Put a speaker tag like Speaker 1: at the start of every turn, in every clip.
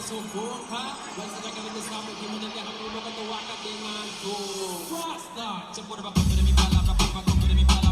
Speaker 1: subok ha. Once na gagawin na sa amin, di mo na liya ang ulo ka tawakan dengan ko. Basta! Cepo na ba kung mi pala, kung mi pala, kung mi pala,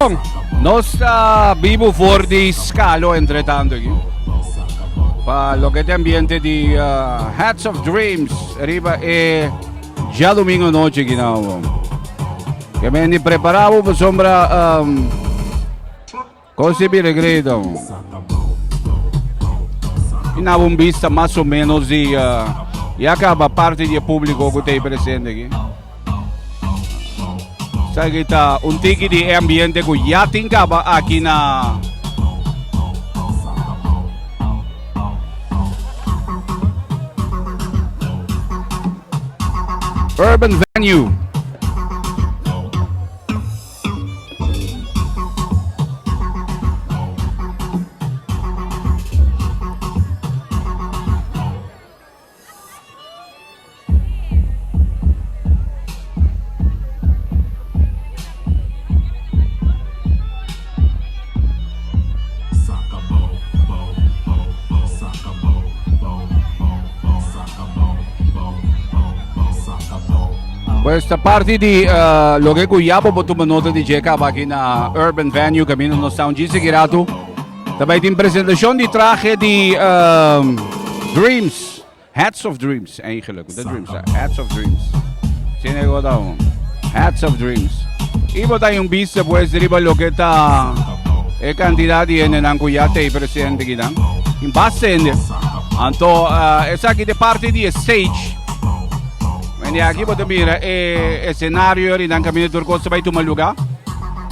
Speaker 2: Gridong, nostra vivo fuori di scalo entretanto qui. Pa lo che è ambiente di Hats of Dreams, arriva e già domingo noche ginawa. Che me ne preparavo per sombra così per credo. In avevo vista más o menos di e acaba parte di pubblico che è presente qui. Sai che sta un tiki di ambiente che già tincava qui na Urban Venue. Questa parte di lo che cuiabo po tumanota di Jeka aqui na Urban Venue cammino no sound di segurato. Também tem apresentação de traje de Dreams, Hats of Dreams eigenlijk, de Dreams, Hats of Dreams. Sino que daw, Hats of Dreams. Ibo tayong bisa pues riba lo que ta kandidati ng kuyate i presidente kita. In base anto esa aqui de parte di stage. Quindi aqui potete dire è scenario in cammino turco se vai tu maluga.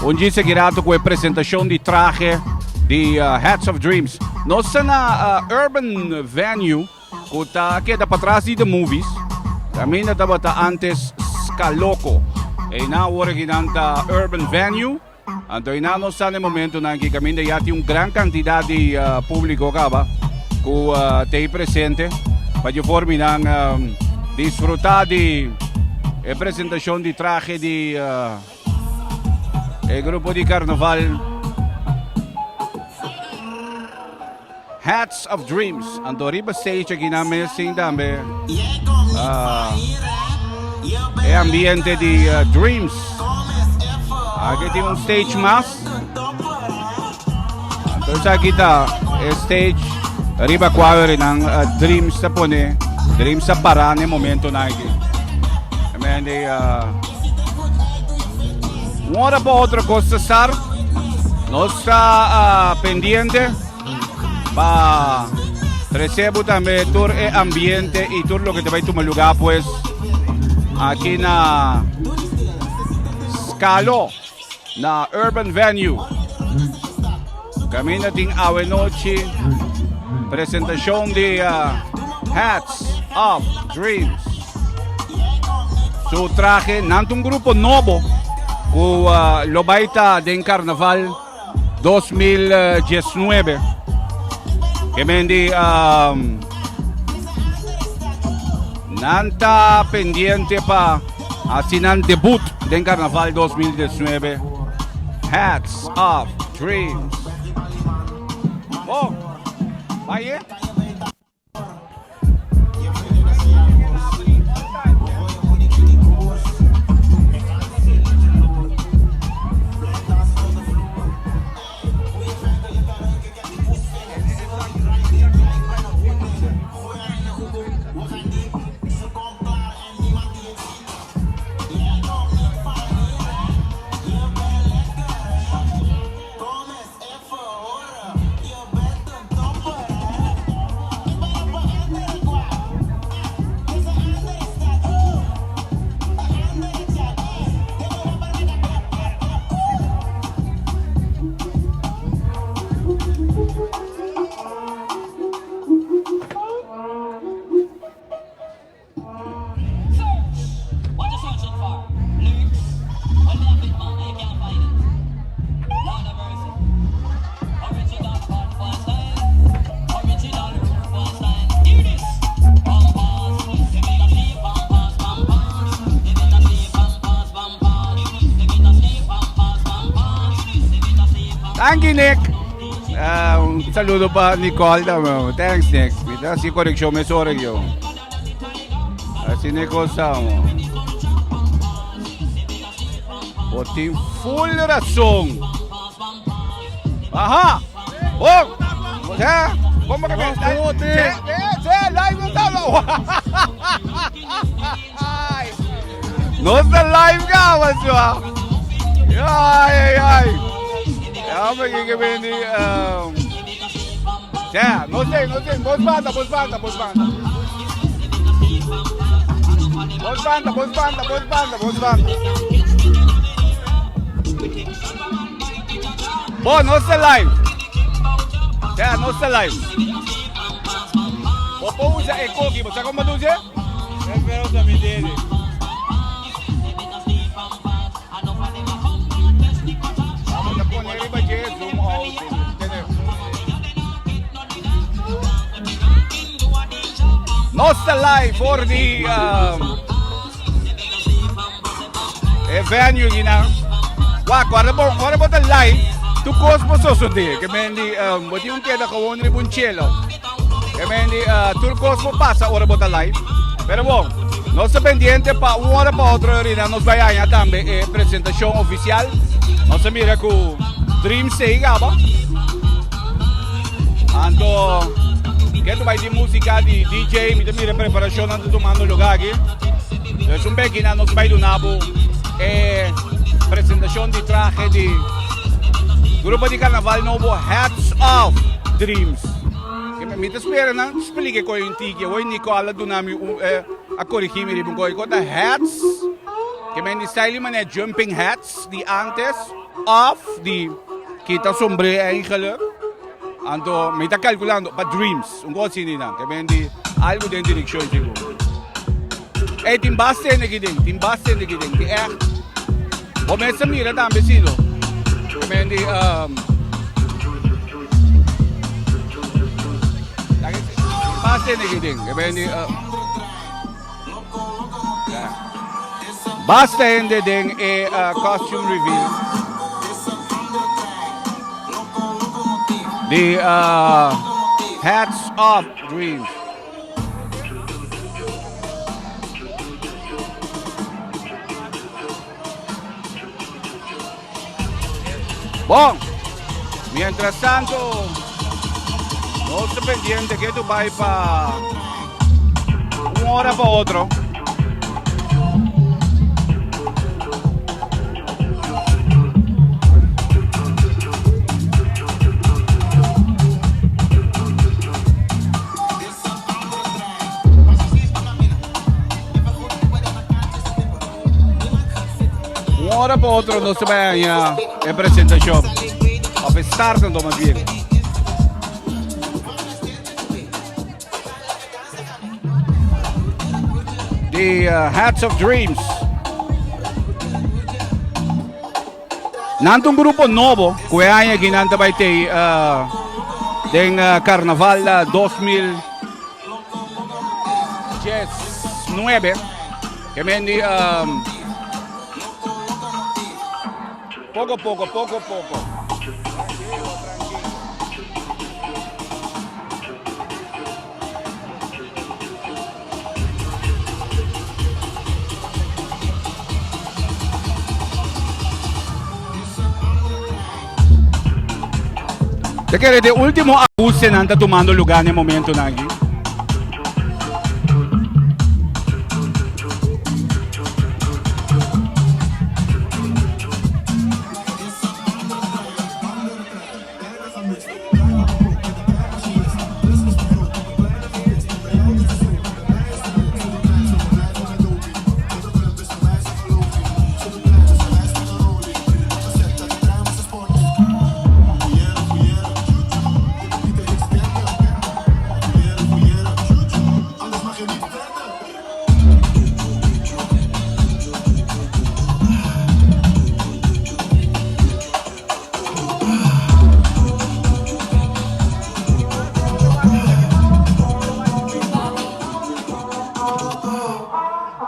Speaker 2: Oggi si è girato con presentazione di traje di Hats of Dreams. Nostra urban venue che da patras di the movies. Cammina da bata antes Scaloco. E na ora ginanta urban venue. Anto in anno sta nel momento na che cammina yati un gran quantità di pubblico cava cu te presente. Voglio formi nang disfrutar di presentazione di traje di gruppo di carnaval Hats of Dreams. Ando riba stage aqui na messing dambe e ambiente di Dreams. Aqui tem un stage mas. Ando sa kita stage riba quadri ng Dreams sa pone. Dreams sa parane momento na aqui. Quindi ora po outra cosa star. Nostra pendiente pa recebo también tour e ambiente y tour lo que te va a tomar lugar pues aquí na Scalo na Urban Venue. Camina ting awe noche presentación de Hats of Dreams. Su traje nanto un grupo nuevo cu lo baita den Carnaval 2019 que mendi nanta pendiente pa asinan debut den Carnaval 2019 Hats of Dreams. Oh, vaya. Thank you, Nick. Un saludo pa Nicole. Thanks, Nick. Si correction me sorry yo. Así Nico samo. O tem full razón. Aha! Bong! Sir! Bong magkabit! Sir! Live mo talo! Nossa live ka! Mas ba? Ay! Kaya magiging ni... Sir! Nothing! Boss banda! Bo, nossa live! Sir, nossa live! Popo usa eco aqui, você como tu diz?
Speaker 3: Espero também dele.
Speaker 2: Vamos a poner el budget, zoom out, entendeu? Nossa live for the venue gina. Wa, guarda po the live. Tu cosmo sosode, che mendi boti un chieda con un ribuncello. Che mendi tu cosmo passa ora bota live. Pero bom, no se pendiente pa una hora pa otra ahorita nos vayan también presentación oficial. No se mira con Dream Sega, ba? Ando che tu vai di musica di DJ, mi mira preparazione ando tomando lugar aquí. Es un bequina nos vai do nabo presentación de traje de grupo de carnaval novo Hats of Dreams. Che mi spera na explique ko yung tiki, wo ni ko ala do nami a corrigir mi ribon ko the hats. Che men di style man jumping hats, die antes of die kita sombre eigenlijk. Ando me está calculando pa Dreams, un cosa ni na, che men di algo den direction tipo. Timbaste ne giding, di o me se mira tambe silo. Che men di Basta na giding, kebendi basta hindi ding costume reveal. The Hats of Dreams. Bom, mientras tanto, no se pendiente que tú vas para una hora para otro. Una hora para otro no se vaya en presentación. A pesar de más bien. The Hats of Dreams. Nantong grupo novo, kaya ginanta ba ito den Carnaval 2019. Kaya hindi poco. Perché de ultimo acuse non sta tomando lugar nel momento nagi.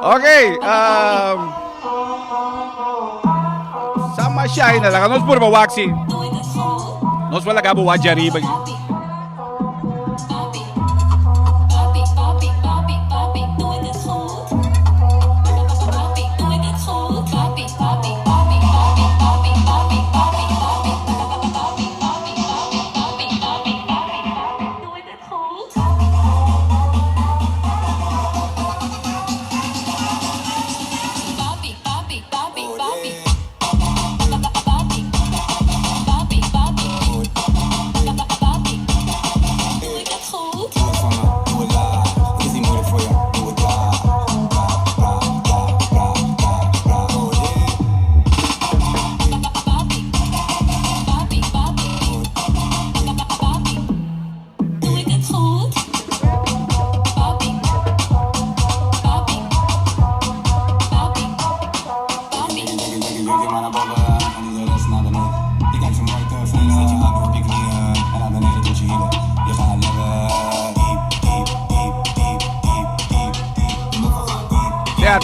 Speaker 2: Okay, sama siya na lang. Nos puro waxi. Nos wala ka buwa jari bagi.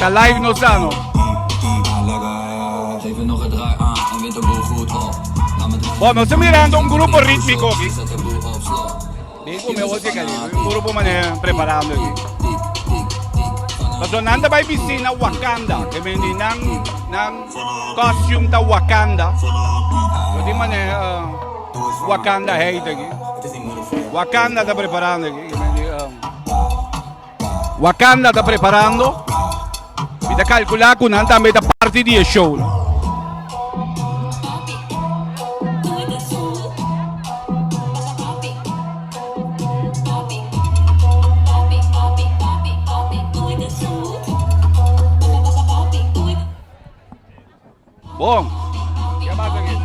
Speaker 2: Naka-live no sa ano.
Speaker 4: Geef er nog een draai aan en wint de boel goed op. Laat me draaien.
Speaker 2: Bueno, sa mirando un grupo ritmico.
Speaker 4: Zet de boel op slot.
Speaker 2: Hindi ko may wala kali. Yung grupo man preparando. Basta nanda ba piscina Wakanda? Kaya hindi ng costume ta Wakanda. Hindi man Wakanda hate. Wakanda sta preparando. Wakanda sta preparando. Kita calcola con anta meta party di show. Bom. Chiamate che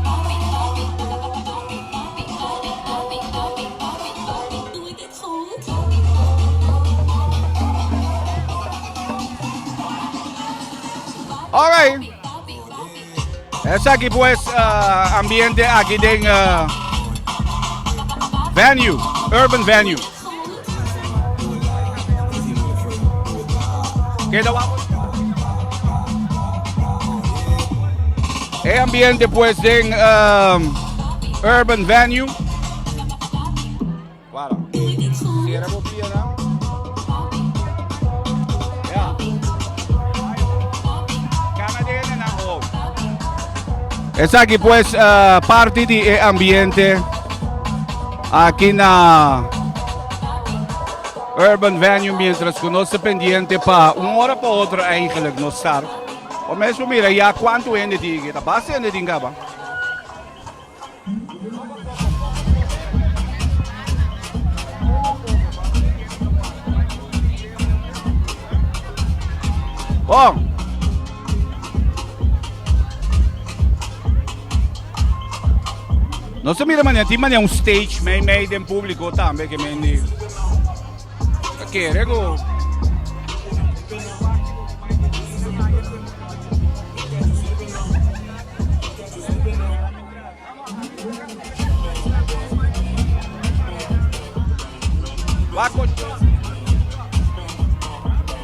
Speaker 2: Alright. Es aquí pues ambiente aquí de venue, urban venue. Queda vamos. El ambiente pues de urban venue. Voilà. Cierra boquilla, ¿no? Es aquí pues parte de ambiente aquí na urban venue mientras conoce pendiente pa hora pa outra eigenlijk no estar. O mesmo mira ya quanto ende tige, tá base ende dinga ba? Bom. Non so mira man, ti man è un stage made in pubblico tambe che mendi. Che rego.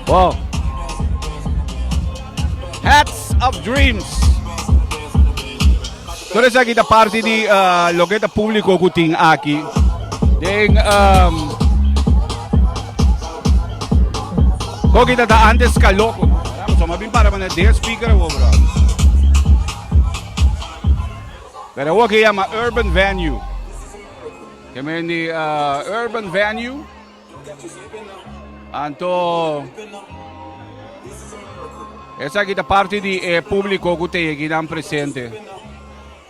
Speaker 2: Wow. Hats of Dreams. Toda essa aqui da parte de loqueta público que tem aqui. Tem Kokita da antes ka loko. So mabim para man de speaker wo bro. Pero wo que llama urban venue. Que men di urban venue. Anto essa aqui da parte de público que tem aqui dan presente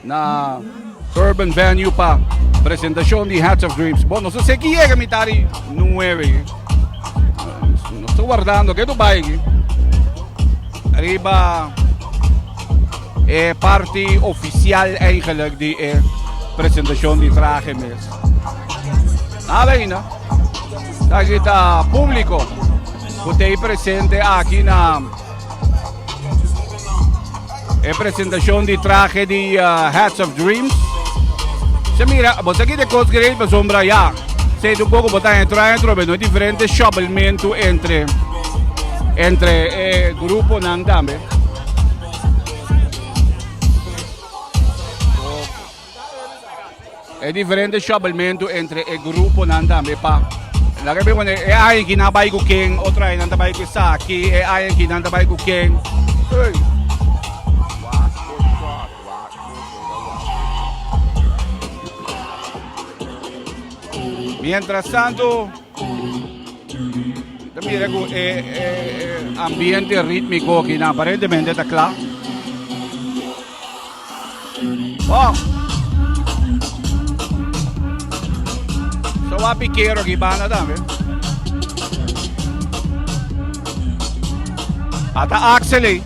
Speaker 2: na urban venue pa presentación de Hats of Dreams. Bom, não sei se aqui é que me tari 9. Não estou guardando, que tu vai aqui? Arriba é parte oficial eigenlijk de presentación de traje mes. Nada aí, né? Aqui está público que tem presente aqui na presentación de traje de Hats of Dreams. Se mira, vos aquí de cosas que para sombra ya. Se un poco botar dentro, pero diferente shufflemento entre grupo nan tambe. È differente shufflemento entre il gruppo nan tambe pa. La che abbiamo è ai che nabai ku king, otra ai nan tabai ku saki, e ai che nan tabai ku king. Mientras tanto, mira que ambiente rítmico que aparentemente está claro. Oh. So va piquero que van a también. Hasta Axel.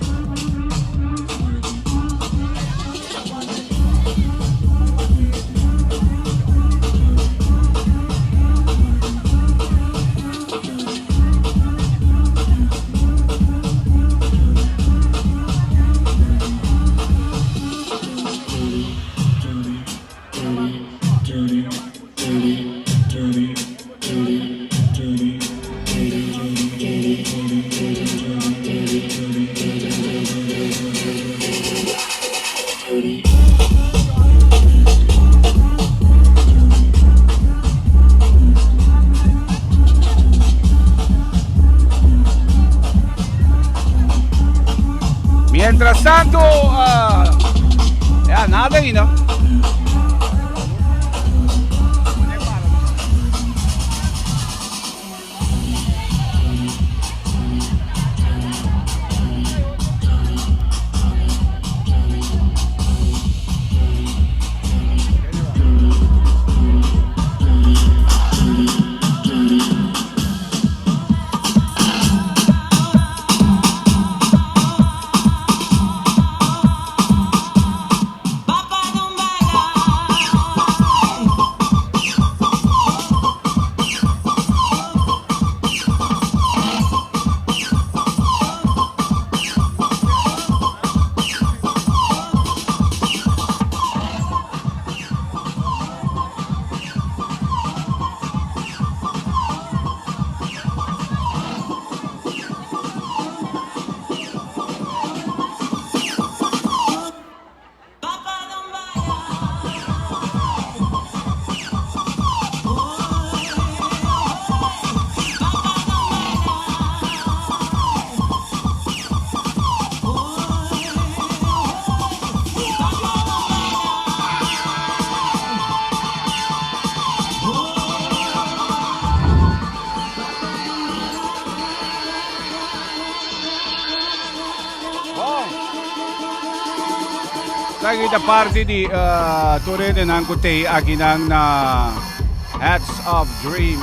Speaker 2: Mientras tanto, nada ahí, ¿no? Kita party di Torrente ng Kutay aginang na Hats of Dreams.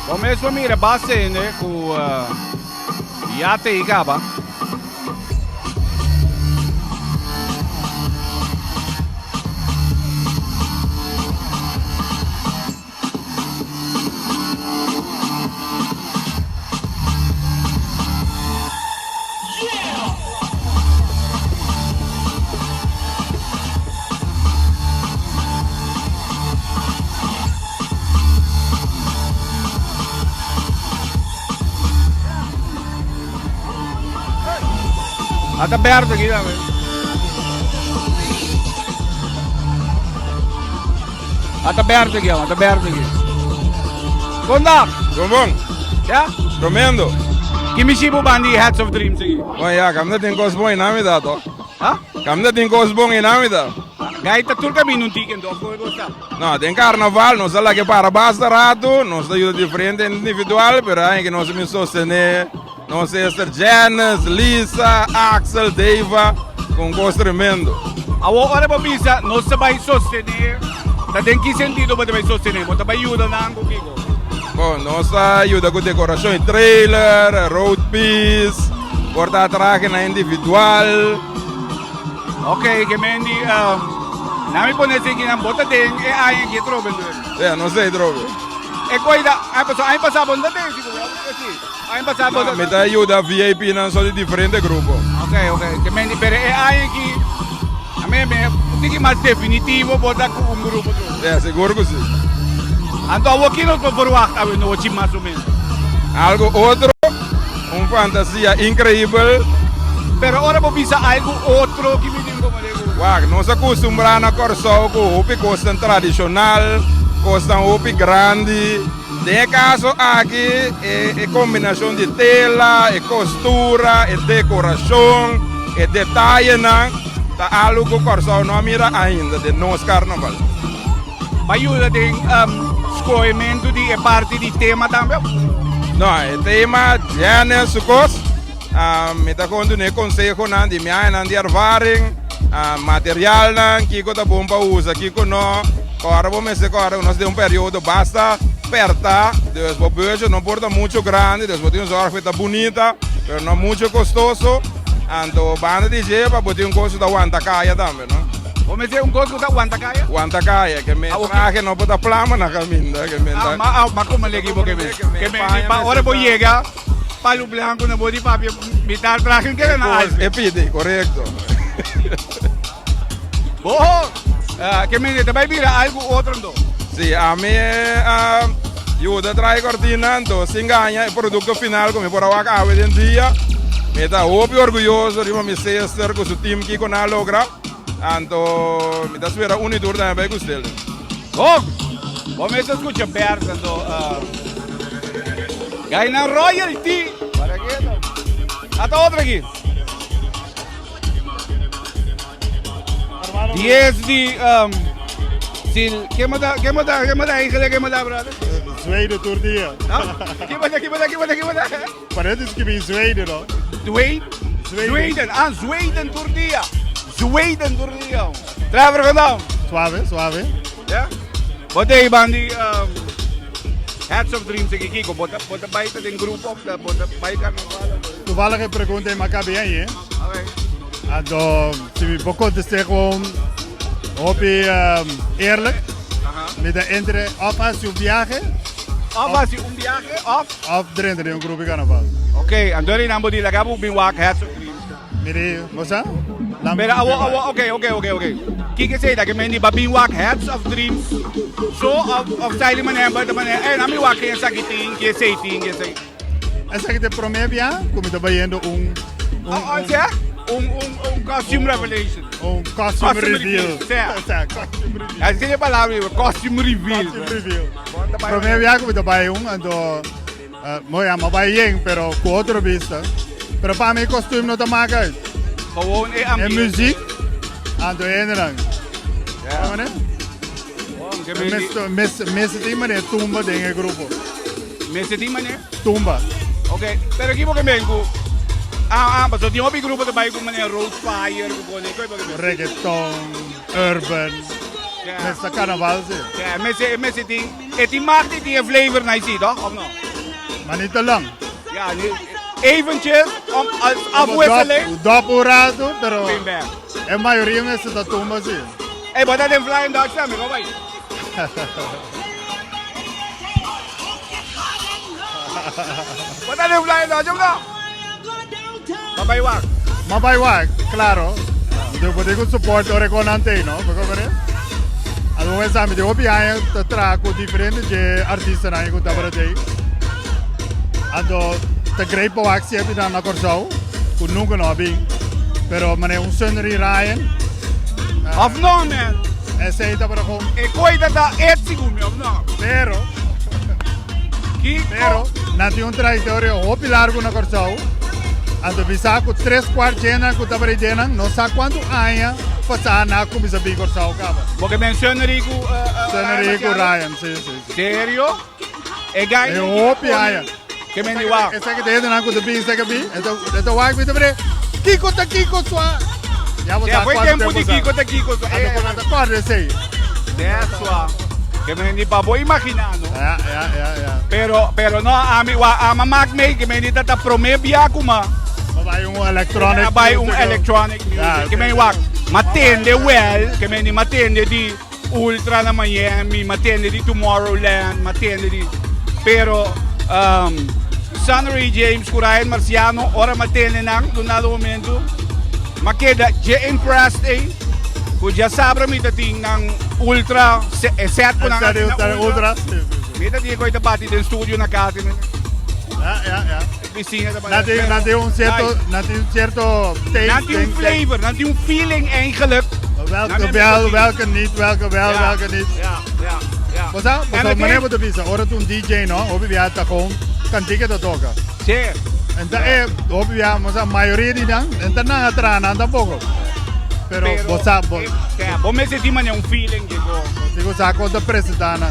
Speaker 2: Começo a mira base né com Yate Igaba. At aberto aqui também. At aberto aqui. Kondak!
Speaker 3: Gombong,
Speaker 2: Ja?
Speaker 3: tremendo.
Speaker 2: Kimisibo ba di Hats of Dreams aqui?
Speaker 3: Bom, ja, kam dat in Kosbong in namiddag toch?
Speaker 2: Ha?
Speaker 3: Kam dat in Kosbong in namiddag?
Speaker 2: Gaita tur kami nung tiken do. Como está?
Speaker 3: No, tem carnaval, nós lá que para basta rato, nós ajuda diferente individual, pero aí que nós me sostener, nós Esther Janice, Lisa, Axel, Deva, com gosto tremendo.
Speaker 2: Awo ora ba bisa no sabay sostener. Ta den que sentido ba vai sostener? Mo tabay ayuda na ang kiko.
Speaker 3: Bom, nós ajuda com decoração e trailer, road piece, porta traje na individual.
Speaker 2: Okay, que mendi nami po nesi kinang bota den e ayen ki troben do.
Speaker 3: É, não sei, droga.
Speaker 2: E koida ay pasabon da den siguro. Ay pasabon da.
Speaker 3: Me dá ajuda VIP não só de diferente grupo.
Speaker 2: Okay, que mendi pero e ayen ki ame tiki mas definitivo bota com um grupo do.
Speaker 3: É, seguro que sim.
Speaker 2: Anto awo kino ko forward awen no chim mais ou menos.
Speaker 3: Algo outro, fantasia incrível.
Speaker 2: Pero ora po bisa algo outro que me digo malego.
Speaker 3: Wag, nós acostumbramos a corção com roupa costa tradicional, costa roupa grande. De caso aqui é combinação de tela, é costura, é decoração, é detalhe não. Tá algo que corção não mira ainda de nosso carnaval.
Speaker 2: Ayuda din escolhimento de parte de tema também.
Speaker 3: Não, é tema gênero sukos. Me tá contando um conselho não de minha não de ervaring, material não que tá bom para usar, que não. Agora vamos ver agora nós temos período basta apertar, depois o beijo não porta muito grande, depois tem uma orfeta bonita, mas não muito custoso. Então banda de jepa, botar custo da Wantakaya também, não?
Speaker 2: Vamos dizer gosto da Wantakaya?
Speaker 3: Wantakaya, que me traje não bota plama na caminda, que me tá.
Speaker 2: Mas como legi porque me pa ora vou chegar palo branco na body papi me dar traje que na
Speaker 3: É pide, correto.
Speaker 2: Boh, que me te vai virar algo outro não?
Speaker 3: Sim, a minha ajuda traz cortina, então se ganha o produto final como por agora hoje em dia. Me está hopi orgulhoso de uma sister com o time que na logra. Anto me está suera unitur também com ele.
Speaker 2: Oh, vamos escuchar Bertando. Ganha royalty. Para quê? Até outra aqui. 10 de sil. Que me dá brother?
Speaker 5: Zweden tortilla.
Speaker 2: Que me dá?
Speaker 5: Parece que vem Zweden, não?
Speaker 2: Zweden. Ah, Zweden tortilla. Zweden tortilla. Trevor vandaan.
Speaker 5: Suave.
Speaker 2: Ja? Botei bandi Hats of Dreams aqui, Kiko. Bota baita den grupo, bota baita carnaval.
Speaker 5: Toevallig een pergunta in Maccabi, hè?
Speaker 2: Okay.
Speaker 5: En ze hebben ook de stek gewoon eerlijk. Met de entre of als je viaje,
Speaker 2: Of un viaje,
Speaker 5: of dentro de een groep carnaval.
Speaker 2: Okay, andori nambo di lagabu binwak Hats of Dreams.
Speaker 5: Mire, moça?
Speaker 2: Pero awo, okay. Kiki say that men di babinwak Hats of Dreams. So of style man de man nami wak kaya sakiting, kaya say.
Speaker 5: Essa que te promete, como te bayendo
Speaker 2: Un costume revelation.
Speaker 5: costume reveal.
Speaker 2: Sim.
Speaker 5: Costume reveal.
Speaker 2: As que é palavra, costume reveal.
Speaker 5: Costume reveal. Promete como te bayong, ando, moja, mabayeng, pero com outra vista. Pero para mim, costume não te maga.
Speaker 2: Gewoon
Speaker 5: É
Speaker 2: ambiente.
Speaker 5: muziek, ando enderang.
Speaker 2: Ja.
Speaker 5: Né? Mensen die manier tumba dingen grupo.
Speaker 2: Mensen die manier?
Speaker 5: Tumba.
Speaker 2: Okay. Pero aqui porque vengo. Mas eu tinha um grupo de bairro com maneira Rose Fire, com
Speaker 5: Reggaeton, urban. Mensen carnaval zie.
Speaker 2: Ja, mensen die. Het maakt niet die flavor naar je, toch? Of niet?
Speaker 5: Maar niet te lang.
Speaker 2: Ja, eventjes om als afwisseling.
Speaker 5: Dop urado, pero
Speaker 2: Bring back.
Speaker 5: a maioria mensen dat tumba zie.
Speaker 2: Hey, but that in flying Dutch family, go away. But that in flying Dutch, no? Babaiwak.
Speaker 5: Mabaiwag, claro. Eu vou ter que suporte o reconante, não? Porque agora, a gente sabe que o piano te trago diferente de artistas aí que está para aí. Ando te greipo a actie heb je dan naar Corsau, que nunca não bem. Pero mané Sunnery Ryan.
Speaker 2: Of no, man.
Speaker 5: Esse aí tá para com.
Speaker 2: E coisa da etsigumi, of no?
Speaker 5: Pero,
Speaker 2: Kiko.
Speaker 5: na tinha traitório o largo na Corsau. Ando bisa ko 3/4 jena ko tabari jena, não sabe quanto aia passar na ko bisa bem Corsau caba.
Speaker 2: Porque menciona Rico.
Speaker 5: Sunnery ko Ryan, sim.
Speaker 2: Sério? E ganha.
Speaker 5: É o aia.
Speaker 2: Que me diga.
Speaker 5: Essa que tem na ko de bem, essa que bem. Então vai que tabari. Kiko sua. Já vou
Speaker 2: Já foi tempo de Kiko.
Speaker 5: Ando corre sei.
Speaker 2: That's why. Que me hindi pa boy imaginando.
Speaker 5: Ja.
Speaker 2: Pero no, ama magmate que me hindi tata promebia kuma.
Speaker 5: Vai electronic.
Speaker 2: Vai electronic music.
Speaker 5: Ja,
Speaker 2: Que me wak. Matende well. Que me hindi matende di Ultra na Miami. Matende di Tomorrowland. Matende di. Pero, Sunnery James, Ryan Marciano, ora matende nang, donado momento. Makeda, impressed kung já sabe mi dating ng Ultra set ko na
Speaker 5: Ultra.
Speaker 2: May dating ko ito pati din studio na katin.
Speaker 5: Ja.
Speaker 2: Piscina na ba?
Speaker 5: Nati un certo taste.
Speaker 2: Nati yung flavor, nati yung feeling eigenlijk.
Speaker 5: Welke niet.
Speaker 2: Ja.
Speaker 5: Basta, manevo de visa. Ora tu un DJ, no? Obi viata con cantique da toca.
Speaker 2: Sì.
Speaker 5: En da obi via, a maioria di dan, en da na atrana tampoco. Pero bosa,
Speaker 2: Bom me senti man yung feeling
Speaker 5: digo saco da presidana.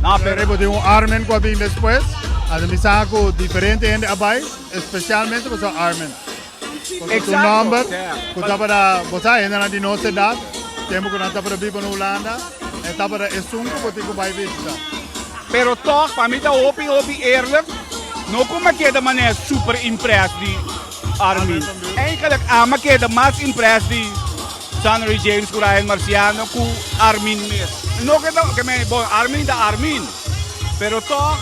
Speaker 2: No,
Speaker 5: Pero
Speaker 2: pero
Speaker 5: de un Armen qua bin después, ad mi saco diferente en abai, especialmente bosa Armen. Tu number, ku para bosa en na di no se da, tempo que nata para vivo no Holanda, e ta para esunco ko tigo bai vista.
Speaker 2: pero toch, para mim tá opi eerlijk. No kung makita man super impressed di Armin. Eigenlijk makita mas impressed di Sunnery James ku Ryan Marciano ku Armin mes. No kita kami Armin da Armin. Pero toch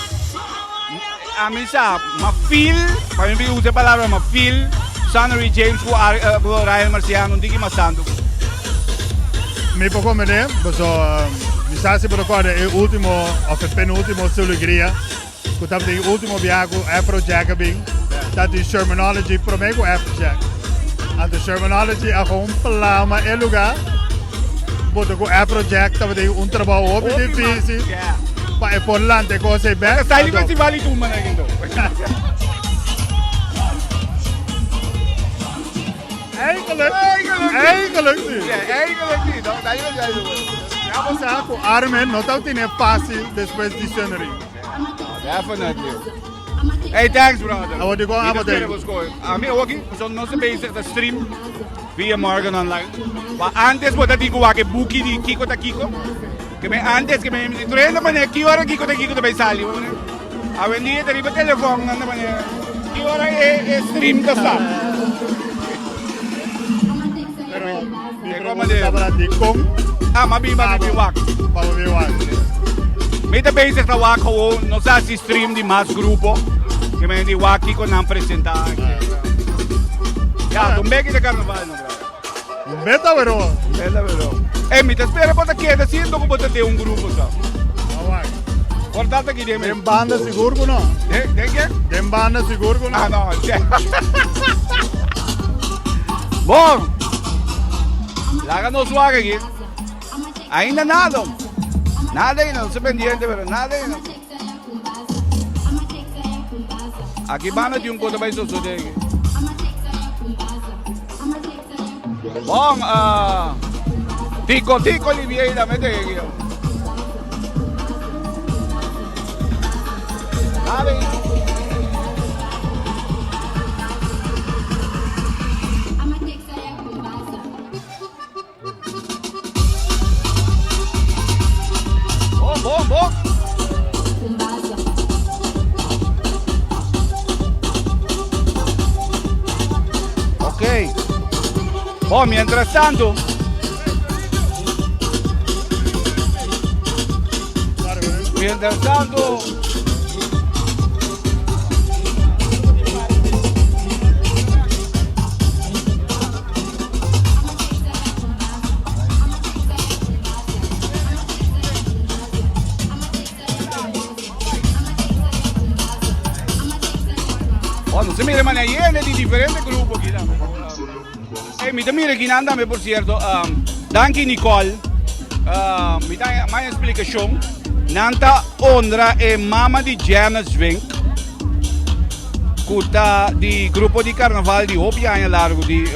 Speaker 2: amin sa ma-feel, para mim usa palavra ma-feel Sunnery James ku Ryan Marciano hindi ki masando.
Speaker 5: Mi poco me ne, boso mi sa si procura el último o penúltimo Sulegria. Que estava de último viaje Afro Jacobin. dat die terminology pro mij go Afrojack. En de terminology a gewoon plama e lugar. Boto go Afrojack, dat we die unterbouw op in die visie. Pa e por lante ko se be.
Speaker 2: Sa ili festival itu mana gitu.
Speaker 5: Eigenlijk niet.
Speaker 2: Eigenlijk niet, no? Dahil lang dahil.
Speaker 5: Vamos a com Armen, não tá tendo fácil depois de dictionary.
Speaker 2: Definitely. Hey, thanks brother.
Speaker 5: Abo di ko abo
Speaker 2: Dit is
Speaker 5: di.
Speaker 2: was goed. Ami, okay, we zijn nog bezig te stream via Morgan Online. Maar antes wat dat iko wake buki di Kiko ta Kiko. Que me antes que me traen na mane ki ora Kiko ta Kiko ta sali. Awen di tari ba telephone na mane. Ki ora e stream ka sa.
Speaker 5: Pero di
Speaker 2: Eko
Speaker 5: ko
Speaker 2: man din.
Speaker 5: para di kong
Speaker 2: Ah, mabiba ni wak.
Speaker 5: pababiwan.
Speaker 2: May ta bezig ta wak ko no sa si stream di mas grupo. Que me di wak Kiko na apresentar. Ja, tumbeki sa carnaval no.
Speaker 5: Beta pero.
Speaker 2: Bella però. Mi ti spero poi che siendo come potete un gruppo sa.
Speaker 5: Awai.
Speaker 2: Guardate che deve.
Speaker 5: Dem banda seguro no.
Speaker 2: Che?
Speaker 5: Dem banda seguro no.
Speaker 2: Ah no, c'è. Bom. Laga no suave aquí. Ainda nada. Nada ainda, non sei pendiente però nada ainda. Aqui banda di un po' da so degli. Bom, Tico Oliveira, mete aquí. Dale. Bom. Ok. Bom, mientras tanto. Mientras tanto. Oh, no se mire man llene di differenti gruppi qui. Mi mire che andame por cierto. Danke Nicole. Mi dai mai explicação. Nanta Ondra e mama di Janice Wink. Kuta di gruppo di carnaval di Hopi anni largo di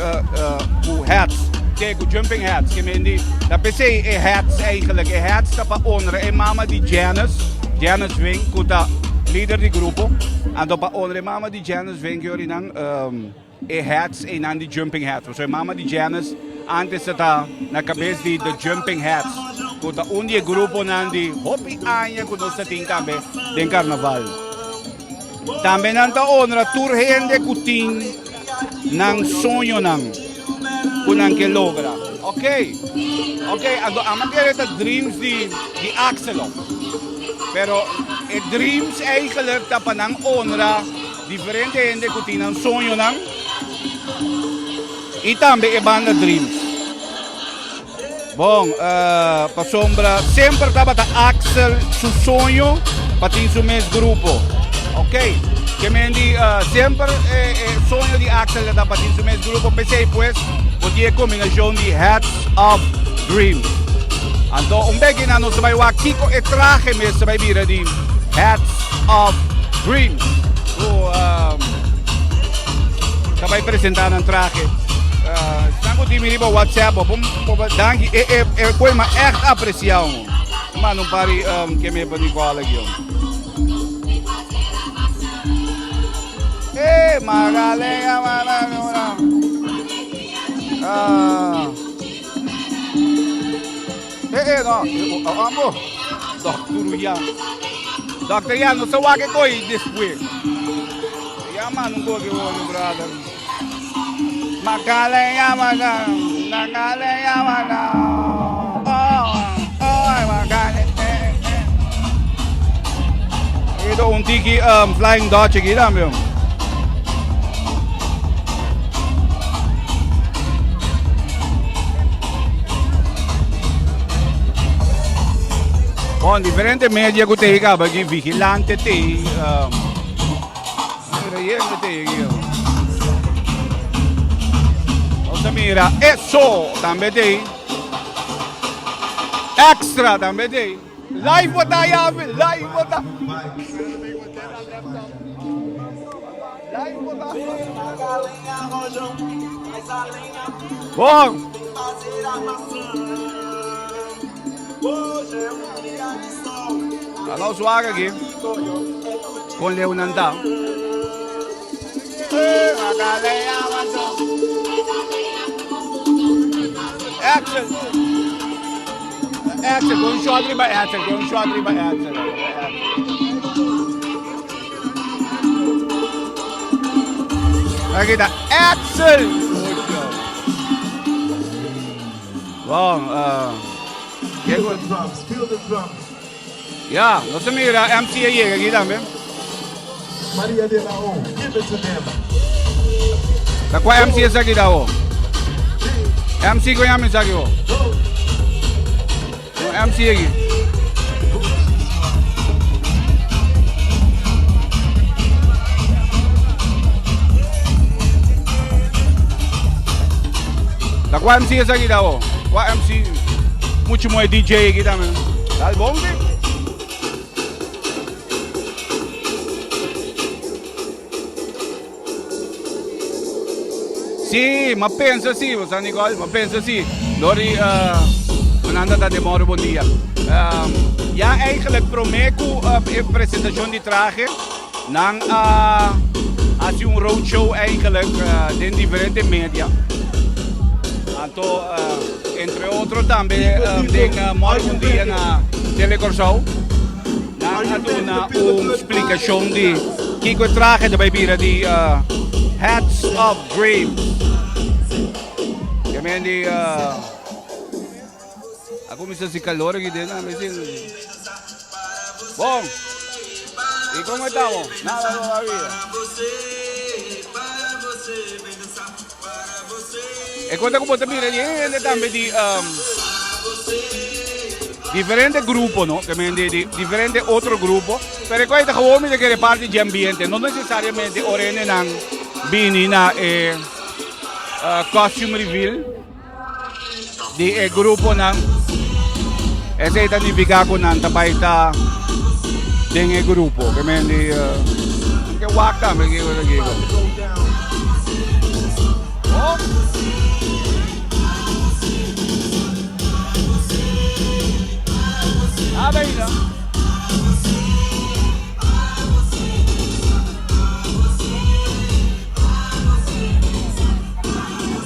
Speaker 2: hats. Tegen jumping hats. Che mendi da PC e hats eigenlijk. E hats tapa Ondra e mama di Janice Wink. Kuta leader di gruppo. En tapa Ondra e mama di Janice Wink yori nang e hats e nan di jumping hats. So mama di Janice antes ta na cabeça di the jumping hats. Kuta undi e grupo nandi Hopi anya kuno sa tingkambe den carnaval. Tambe nanta onra turhende kuting nang sonyo nang kunang ke logra. Okay, ando amantere ta dreams di Axelo. Pero e dreams eigenlijk tapa nang onra diferente hende kuting nang sonyo nang e tambe e banda dreams. Bom, pa sombra, sempre estava a Axel su sonho para ter seu mesmo grupo. Ok? Que mendi sempre sonho de Axel para ter seu mesmo grupo. Pensei, pues, podia combinação de Hats of Dreams. Então, bem na nossa vai o Kiko e traje mesmo vai vir de Hats of Dreams. Vai apresentar um traje. Sango di miri po WhatsApp po dangi koi ma echt apreciao mo. Ma non pari che mi pa di quale yun. Magaling mana. No. Amo. Doctor Yan, no sa wake ko this week. Yaman nung ko giwolo brother. Magaling mana. Oh, magaling. Ito un tiki flying Dutch kita mo. Bon, differente media ko te ka bagi vigilante te. Pero yan te. mira, eso também tem. Extra também tem. Live botar aí, live botar. Live botar. Bom. Alô, suave aqui. Com Leonardo. Action! Action! Going short by action! Going short by action! Nakita, action! Wow,
Speaker 6: Feel the drums, feel the drums.
Speaker 2: yeah, no se mira MC llega aquí también.
Speaker 6: Maria de la O, give it to them.
Speaker 2: La cual MC es aquí daw. MC ko yamin sa ako. MC lagi. La cual MC es aquí daw. Cual MC mucho more DJ aquí también. Dal bonde. Sì, ma penso sì, San Nicole, ma penso sì. Lori, un'andata di Moro Bondia. Ja, eigenlijk promeco presentatie die traje. Dan als je een roadshow eigenlijk in differente media. Anto, entre otros también, den Moro Bondia na Telecorso. Dan hadden een explicatie die Kiko traje de bijbira die Hats of Dreams. Kami hindi, ako minsan si Calor din na, minsan. Bom, ¿y cómo estamos? Nada todavía. Cuenta como te mira, y también di diferentes grupos, ¿no? También di diferentes otros grupos. Pero cuenta como me quiere parte de ambiente, no necesariamente orene nang bini na costume reveal di grupo ng ese identifica ko ng tapaita ding grupo kami di ke wakta me gigo na gigo oh abay na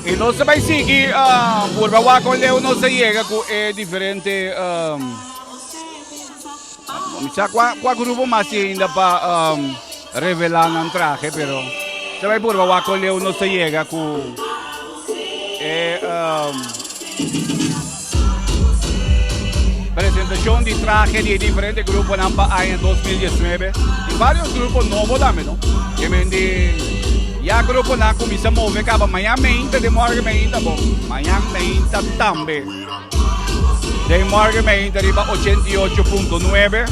Speaker 2: y no se va a seguir por con Leo no se llega con diferente quizá cuál grupo más ainda para revelar un traje pero se va por con Leo no se llega con presentación de traje de diferentes grupos en 2019 y varios grupos nuevos también, ¿no? Que me ya grupo na começa a mover, acaba amanhã ainda, de morgen ainda, bom, amanhã ainda também. De morgen ainda, arriba 88.9.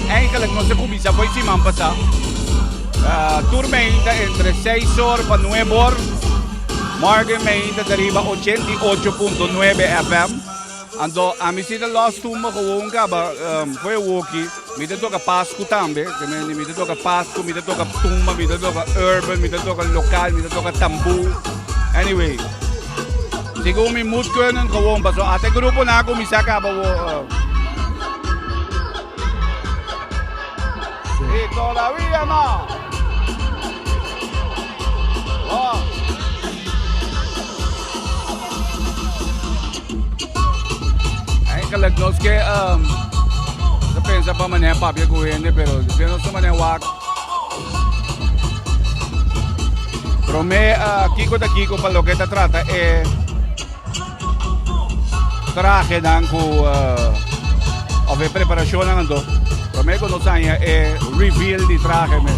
Speaker 2: Eigenlijk não se começa, foi semana passada. Turma ainda entre 6 horas para 9 horas. Morgen ainda, arriba 88.9 FM. Ando, a mim se lost turma gewoon acaba, foi o que me toca Pasco também, me toca Pasco, me toca Tumba, me toca Urban, me toca Local, me toca Tambu. Anyway, siguro me mood kunnen gewoon, so ate grupo na ako misa acaba y todavía no. Oh. Kalagnos que se pensa pa mané papia kuende pero se no se mané wak pero me Kiko da Kiko pa lo que te trata traje dan ku ove preparación ando pero me conosanya reveal di traje me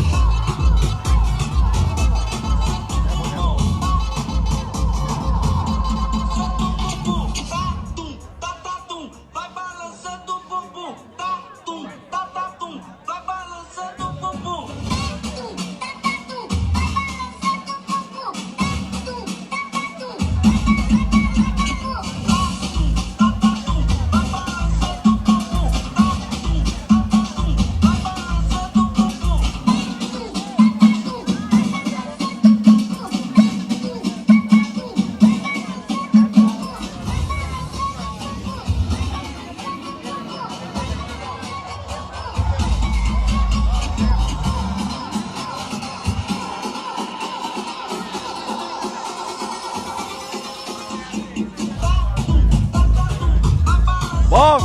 Speaker 2: Oh!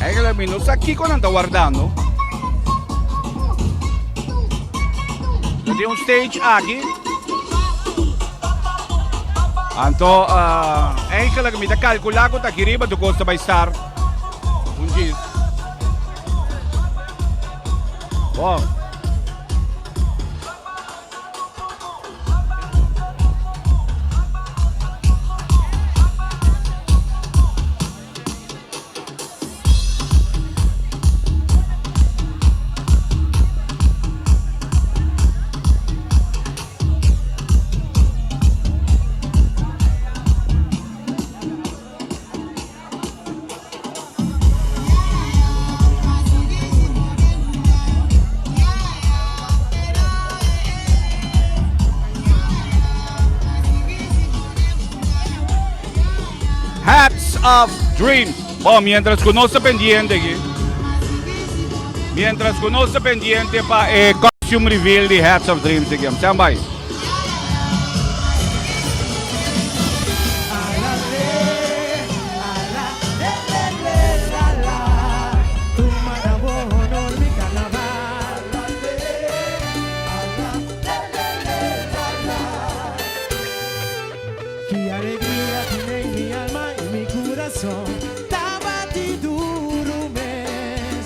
Speaker 2: Eigenlijk minus sa Kiko nang guardando. Jadi un stage aqui. Anto, eigenlijk mi da calculato da kiriba do costa vai estar un gis. Oh. Hats of Dreams. Oh, mientras que uno está pendiente aquí. Mientras que uno está pendiente para costume reveal de Hats of Dreams aquí. Stand by.
Speaker 7: Qué alegría tiene mi alma y mi corazón. Estaba ti duro mes.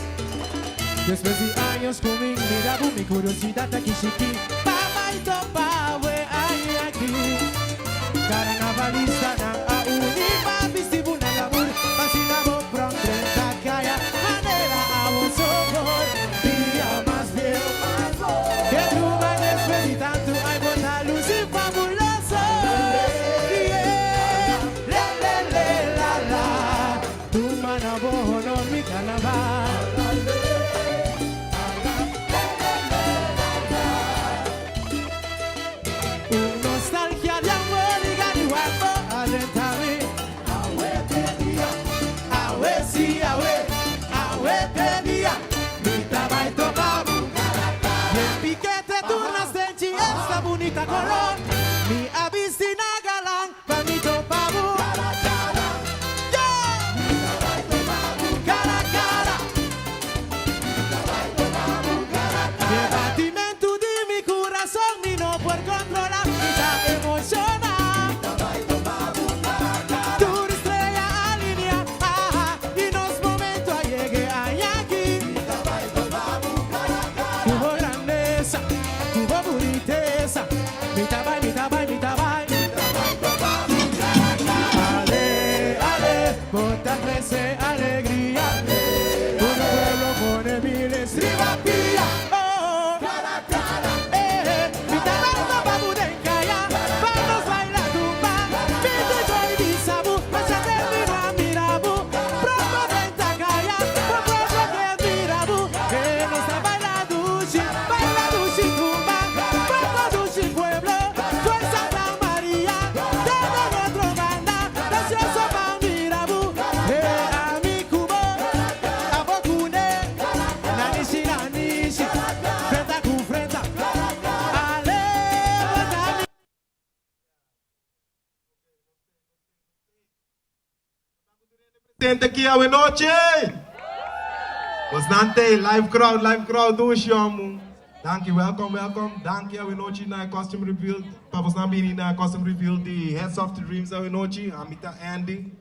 Speaker 7: Después de años con mi mirada, mi curiosidad aquí chiqui. Papá y topa, we hay aquí. Carnavalista na a unipa, vestibu na labur. Fascinado por frente kaya, manera a un sobor. Día más viejo, que tu van despedir tanto, hay buena luz y fabuloso. Mi carnaval. Un nostalgia de amor y ganuato alentame. Awe pedía, awe sí, awe pedía. Mi trabajo tomaba. Y el piquete tú nastenchi esta bonita color. Mi avisina galán, pa' mi topabu. Alegría, un pueblo pone miles riba pía. Oh, cara, cara, mi tabaco babu de encaya, vamos bailar tumba, pito y soy bisabu, pasa termino a mirabu, pronto venta calla, por pueblo que mirabu, que no está bailando dushi tumba, pueblo dushi pueblo, soy Santa María, de nuestro banda, gracioso pan mirabu.
Speaker 6: Aqui a noite. Bastante live crowd do show. Dank je, welcome. Dank je, we noite na costume reveal. Para você não vir na costume reveal de Heads of the Dreams a noite. Amita Andy.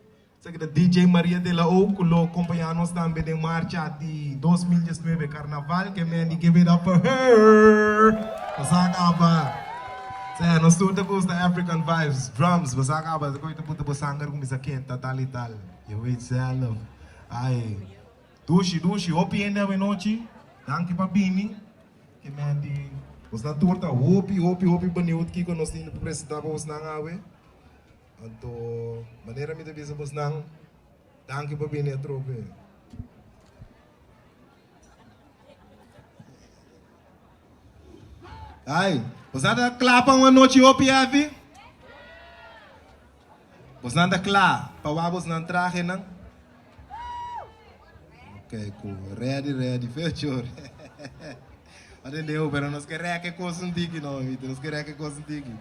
Speaker 6: Zeg de DJ Maria de la O, que lo acompañamos também de marcha de 2019 Carnaval. Que man, give it up for her. Você acaba. Zeg, nós todos da African vibes, drums. Você acaba, você coita puta por sangar com isso aqui, tal e tal. You wait, love. Ai, dushi, hopi ainda a noite. Danke para Bini. Que man, de. Você na torta, hopi, baniut que nós temos para apresentar para você na água. Então, maneira me devia você não. Danke para Bini a trope. Ai, você anda clapa uma noite hopi, Avi? Você anda claro para você não traje, não? Ok, cool. Ready, fechou. Olha, deu, mas nós queremos que coisa antiga, não, nós queremos que coisa antiga.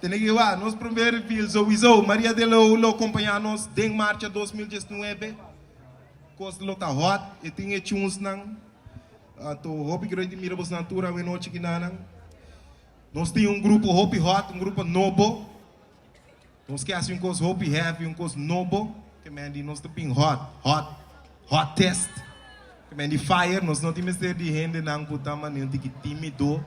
Speaker 6: Tem que ir, nos primeiro fil sowieso. Maria de Lou acompanhamos em marcha 2019. Costa lo tá hot, e tinha tunes nang. To hopi grande mira bos natura we noite que nanang. Nós tínhamos grupo Hopi Hot, grupo Nobo. Nós que assim cos Hopi Heavy, cos Nobo, que mendi nós teping hot test. Que mendi fire, nós não tínhamos ter de rende nang puta man, de que tímido.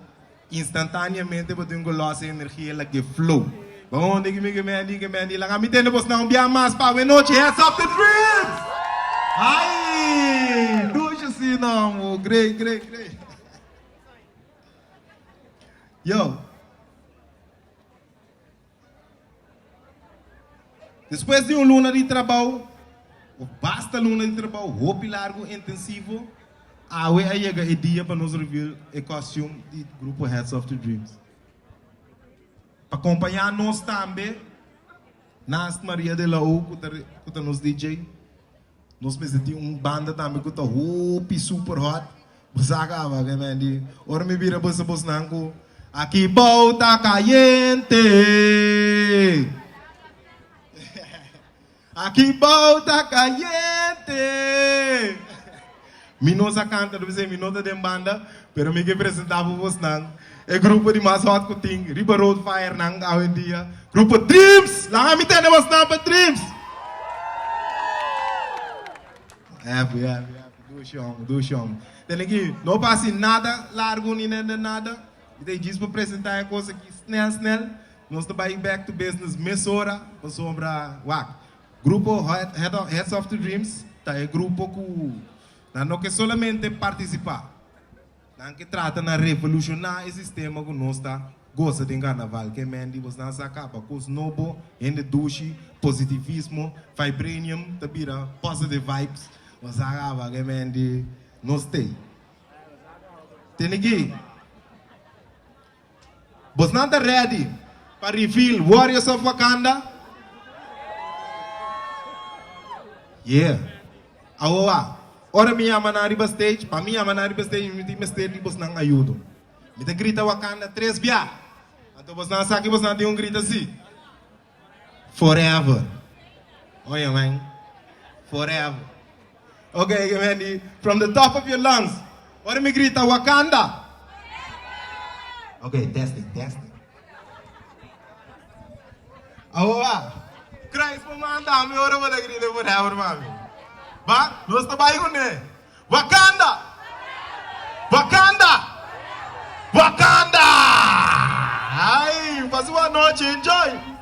Speaker 6: Instantaneamente podemos colocar energia lá que flow. Bom, de que mendi lá kami tendo bos não bia mais para we noite heads up the dreams. Ai, ducha assim não, great. Yo. Depois de luna de trabalho, ou basta luna de trabalho, roupa largo, intensivo, a chega o dia para nos revelar o costume do grupo Heads of the Dreams. Para acompanhar nós também, nas Maria de la O, que nos DJ, nós precisamos banda também que está super hot. Basaga, que ora me vira bos nango. Aqui volta caliente. Aqui volta caliente. Minosa canta, deve ser Minosa de banda, pero me que apresentava vos nang. É grupo de mais hot que tem, River Road Fire nang hoje em dia. Grupo Dreams, lá me tem vos nang para Dreams. Do chão. Tem aqui, não passa nada largo nem nada. Tem diz para apresentar a coisa aqui, snel. Nós estamos back to business, mesora, para sombra, Grupo Heads of the Dreams, tá é grupo que não quer solamente participar, não que trata de revolucionar o sistema que nós gosta de carnaval, que mendi você não acaba com os novo, ende duche, positivismo, vibranium, tabira, positive vibes, você acaba que mendi nós tem. Tem aqui. Você não está ready para reveal Warriors of Wakanda? Yeah. Awa. Ora minha manariba stage, para minha manariba stage, me tem stage você não ajuda. Me tem grita Wakanda 3 bia. Então você não sabe que você não tem grita assim. Forever. Olha, man. Forever. Okay, man. From the top of your lungs. Ora me grita Wakanda. Okay, testing. Awa. Christ manda, me ora vada grita forever, mami. Ba, nós tá baixo né? Wakanda! Ai, faz uma noite, enjoy!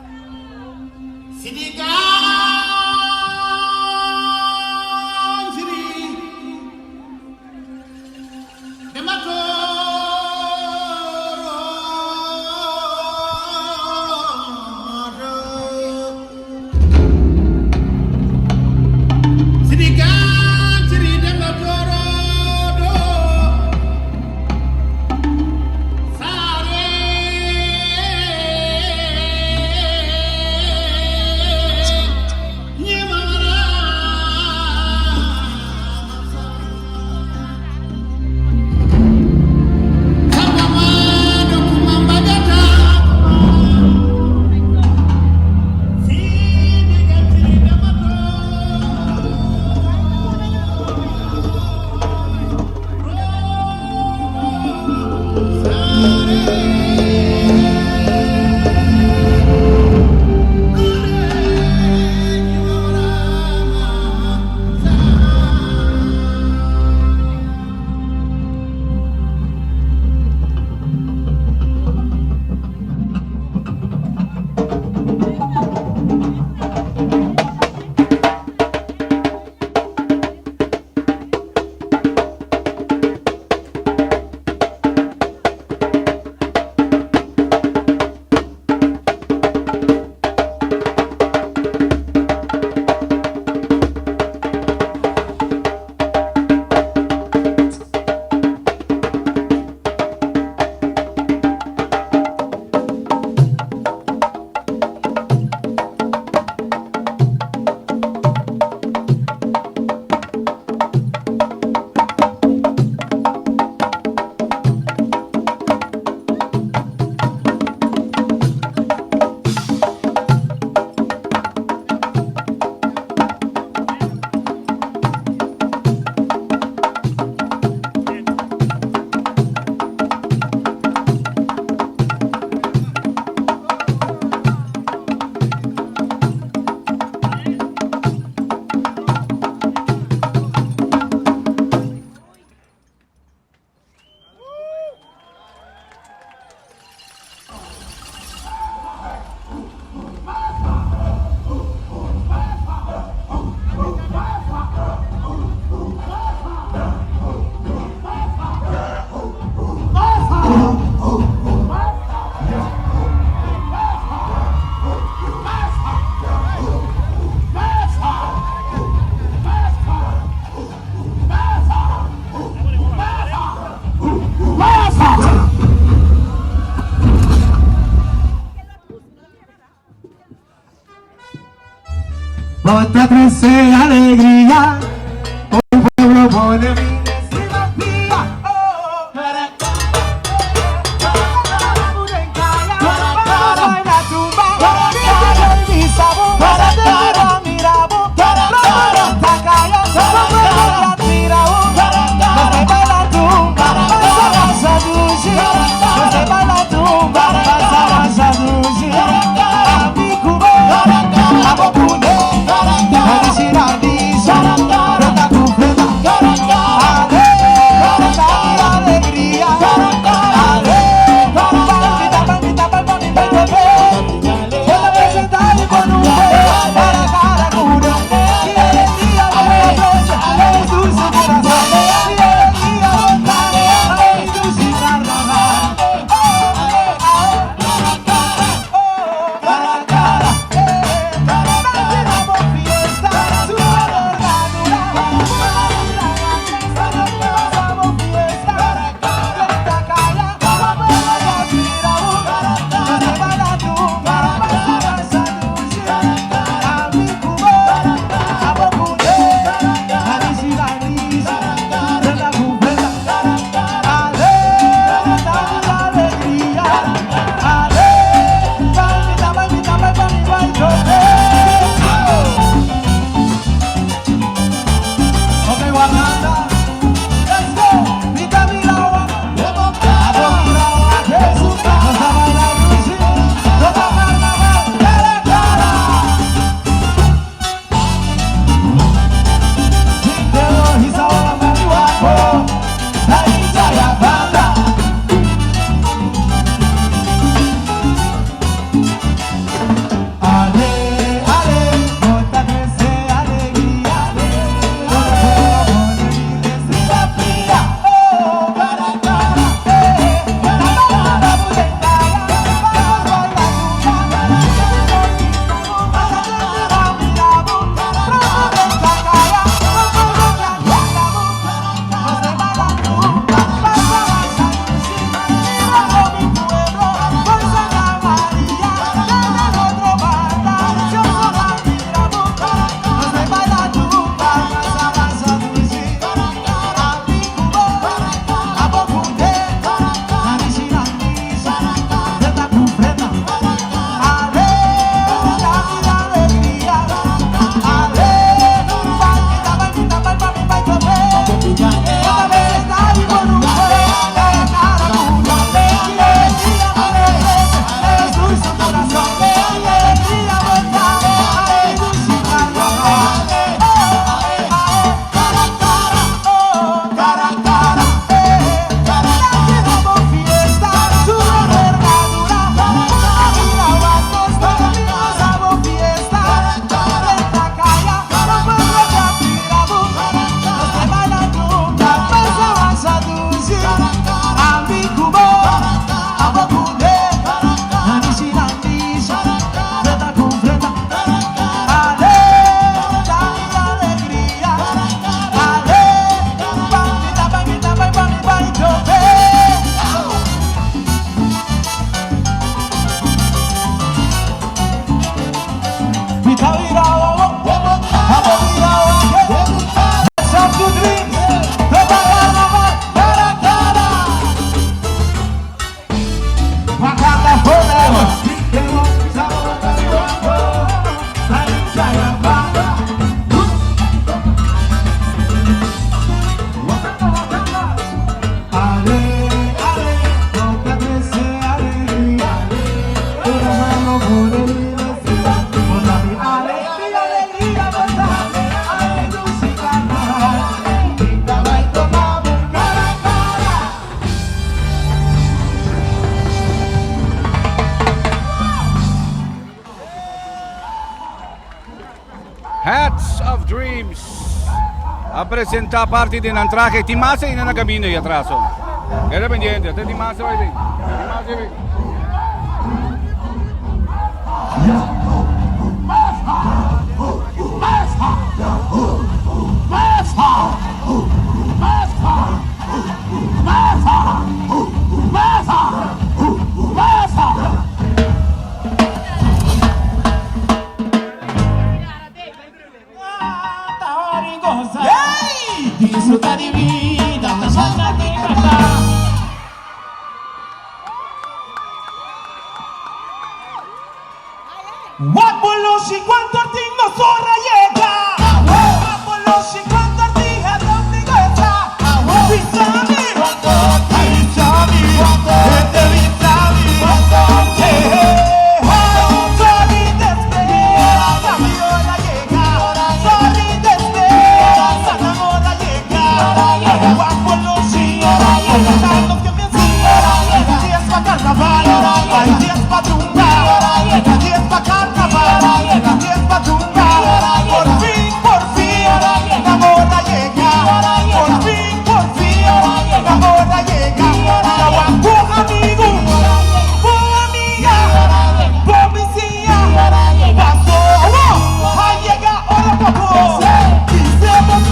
Speaker 7: Otra trece alegría, un pueblo pone mi desafía.
Speaker 2: Hats of Dreams. Apresenta parte din ang traje. Timasa ina na camino y atraso. Era pendiente. Este Timasa va bien. Timasa va bien.
Speaker 7: Wakboloshi kwantortingo zorra llega. Wakboloshi kwantortingo domnigota. Bisami, Bisami, Bisami, sorry desespera, mi hora llega. Sorry desespera, mi hora llega. Wakboloshi, los que me enseñan. Hay días pa' carnaval, hay días pa' tumba, hay días pa' carnaval, hay días pa' tumba. Por fin, la moda llega. Por fin, la moda llega. La guapo amigo, bu amiga, bu vizinha. Pasó, ahí llega hora poco. Quisemos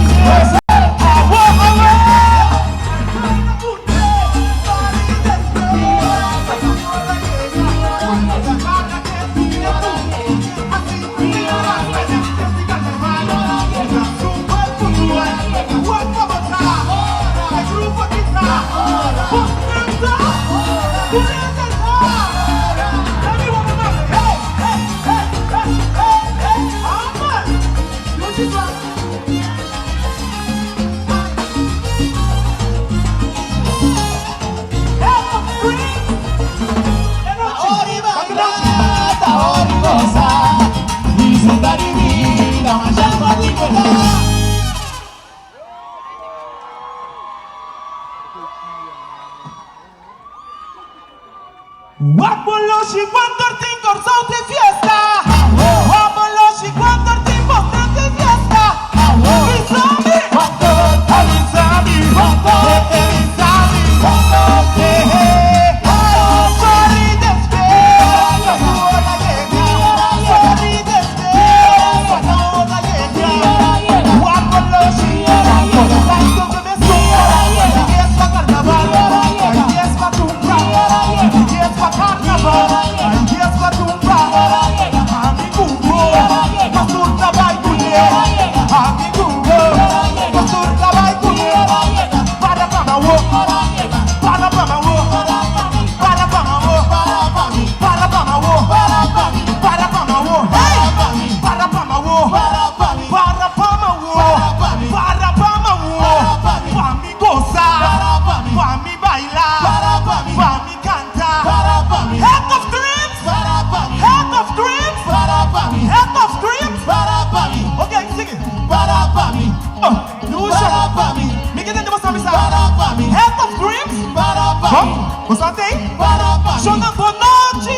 Speaker 7: Wakboloshi kwantortin korzon de fiesta. Wakboloshi kwantortin postran de fiesta. Bisami, Bisami, sorry desespera, mi hora llega. Sorry desespera, mi hora llega. Wakboloshi, tanto que me suena. Hay días pa' carnaval, hay días pa' tumba, hay días pa' carnaval, hay días pa' tumba. Amigo, pasurta vai colher. Amigo, pasurta vai colher. Para pra maô, para pra maô, para pra maô, para pra maô, para pra maô, para pra maô, para pra maô, para pra maô, pra me gozar, pra me bailar, pra me cantar. Head of dreams, head of dreams, head of dreams. Okay, sing it. Me que tente mostrar mensagem. Head of dreams. Você tem? Jogando boa noite.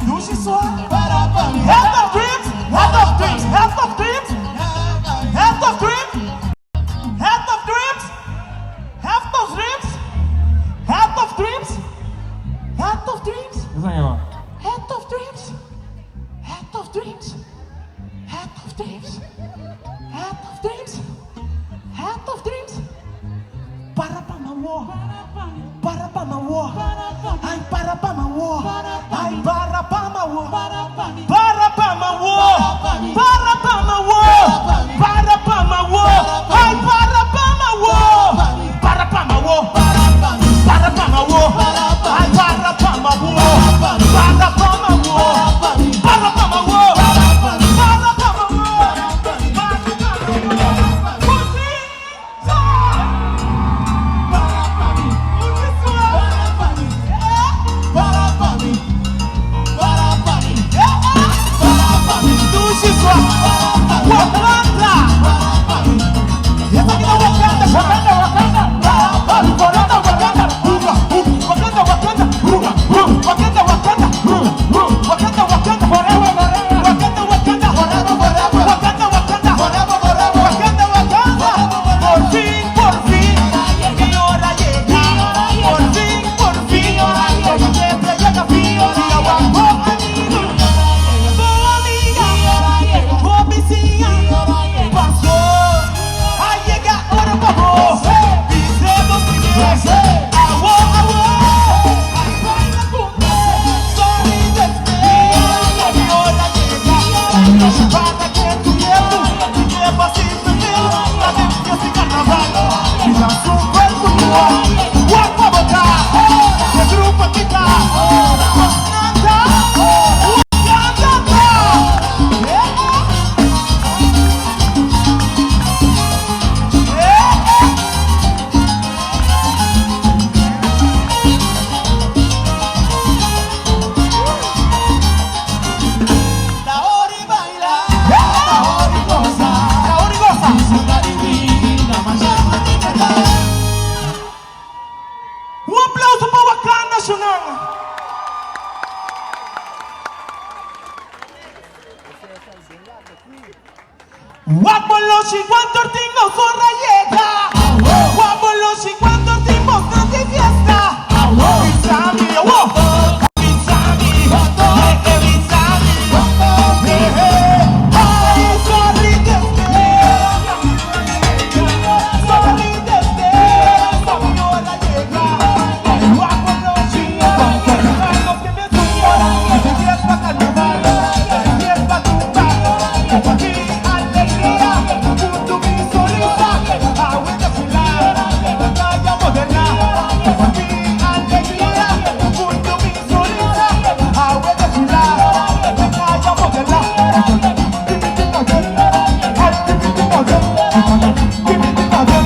Speaker 7: Luxo só. Head of dreams, head of dreams, head of dreams, head of dreams, head of dreams, head of dreams, head of dreams, head of dreams, head of dreams, head of dreams, head of dreams, head of dreams, head of dreams. Para pra maô, para pra maô, ai para pra maô, ai para pra maô, para pra maô, para pra maô, para pra maô, ai para pra maô, para pra maô, para pra maô, ai para pra maô, para pra maô, para pra maô, para pra Guarda botar, é grupo que tá, nada. Shunang. Waboloshi cuando tengo zorra llega. Waboloshi cuando tengo grande fiesta. Bizami, Bizami, ay, sorry desde, señora llega. Waboloshi, los que me suman, y es pa' carnaval, y es pa' tumbar, pa' ti. Junto mi sonrisa, agua de fular, batalla moderna, para mi alegría. Junto mi sonrisa, agua de fular, batalla moderna. Give me the model, give me the model, give me the model,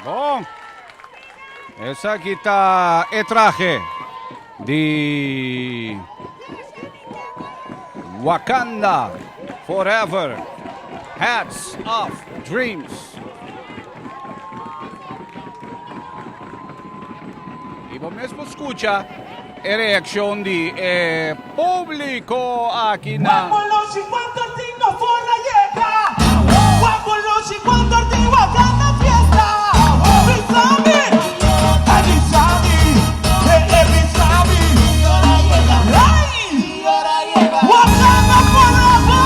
Speaker 2: Bom, essa aqui tá é traje de Wakanda Forever, Hats of Dreams. E vos mesmo escucha a reação de público aqui na...
Speaker 7: Waboloshi cuando tengo zorra llega. Waboloshi cuando tengo grande fiesta. Bizami, Bizami, Bizami. Ay, Wakanda forever.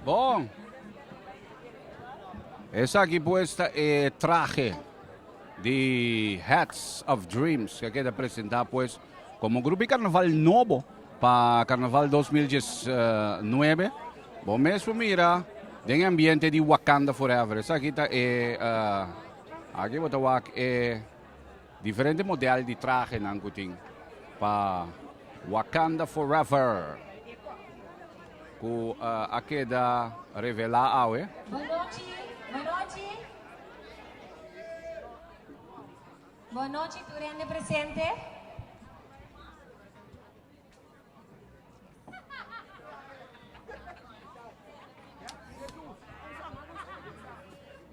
Speaker 2: Bom, essa aqui puesta é traje de Hats of Dreams, que queda apresentar pues como grupo de carnaval novo para carnaval 2019. Bom mesmo mira, tem ambiente de Wakanda Forever. Essa aqui tá aqui vou tavar diferente modelo de traje nan kuting para Wakanda Forever. Ku akeda revela awe.
Speaker 8: Boa noite, boa noite. Boa noite, Turende presente.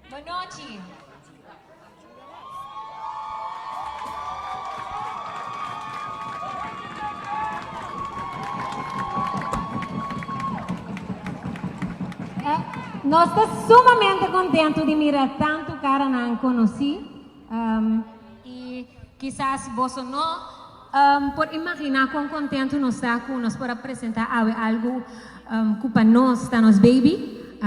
Speaker 8: Boa noite. Nós estamos sumamente contentes de mirar tanto cara não conheci e quizás você não por imaginar quão contente nós estamos por apresentar algo que para nós está nos baby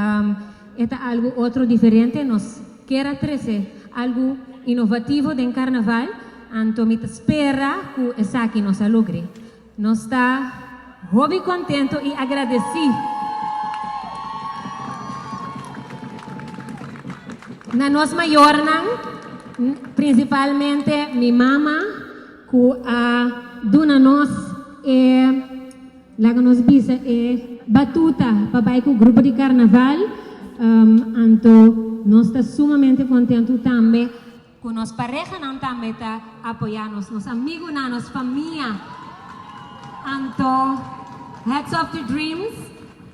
Speaker 8: é algo outro diferente nós quer trazer algo inovativo de carnaval então me espera que essa aqui nos alugre nós está muito contente e agradecido na nós maior principalmente minha mama que dona nós lá que nos bisa batuta papai com o grupo de carnaval então nós está sumamente contente também com nós pareja não também tá apoiando nos amigos na nossa família então Heads of the Dreams,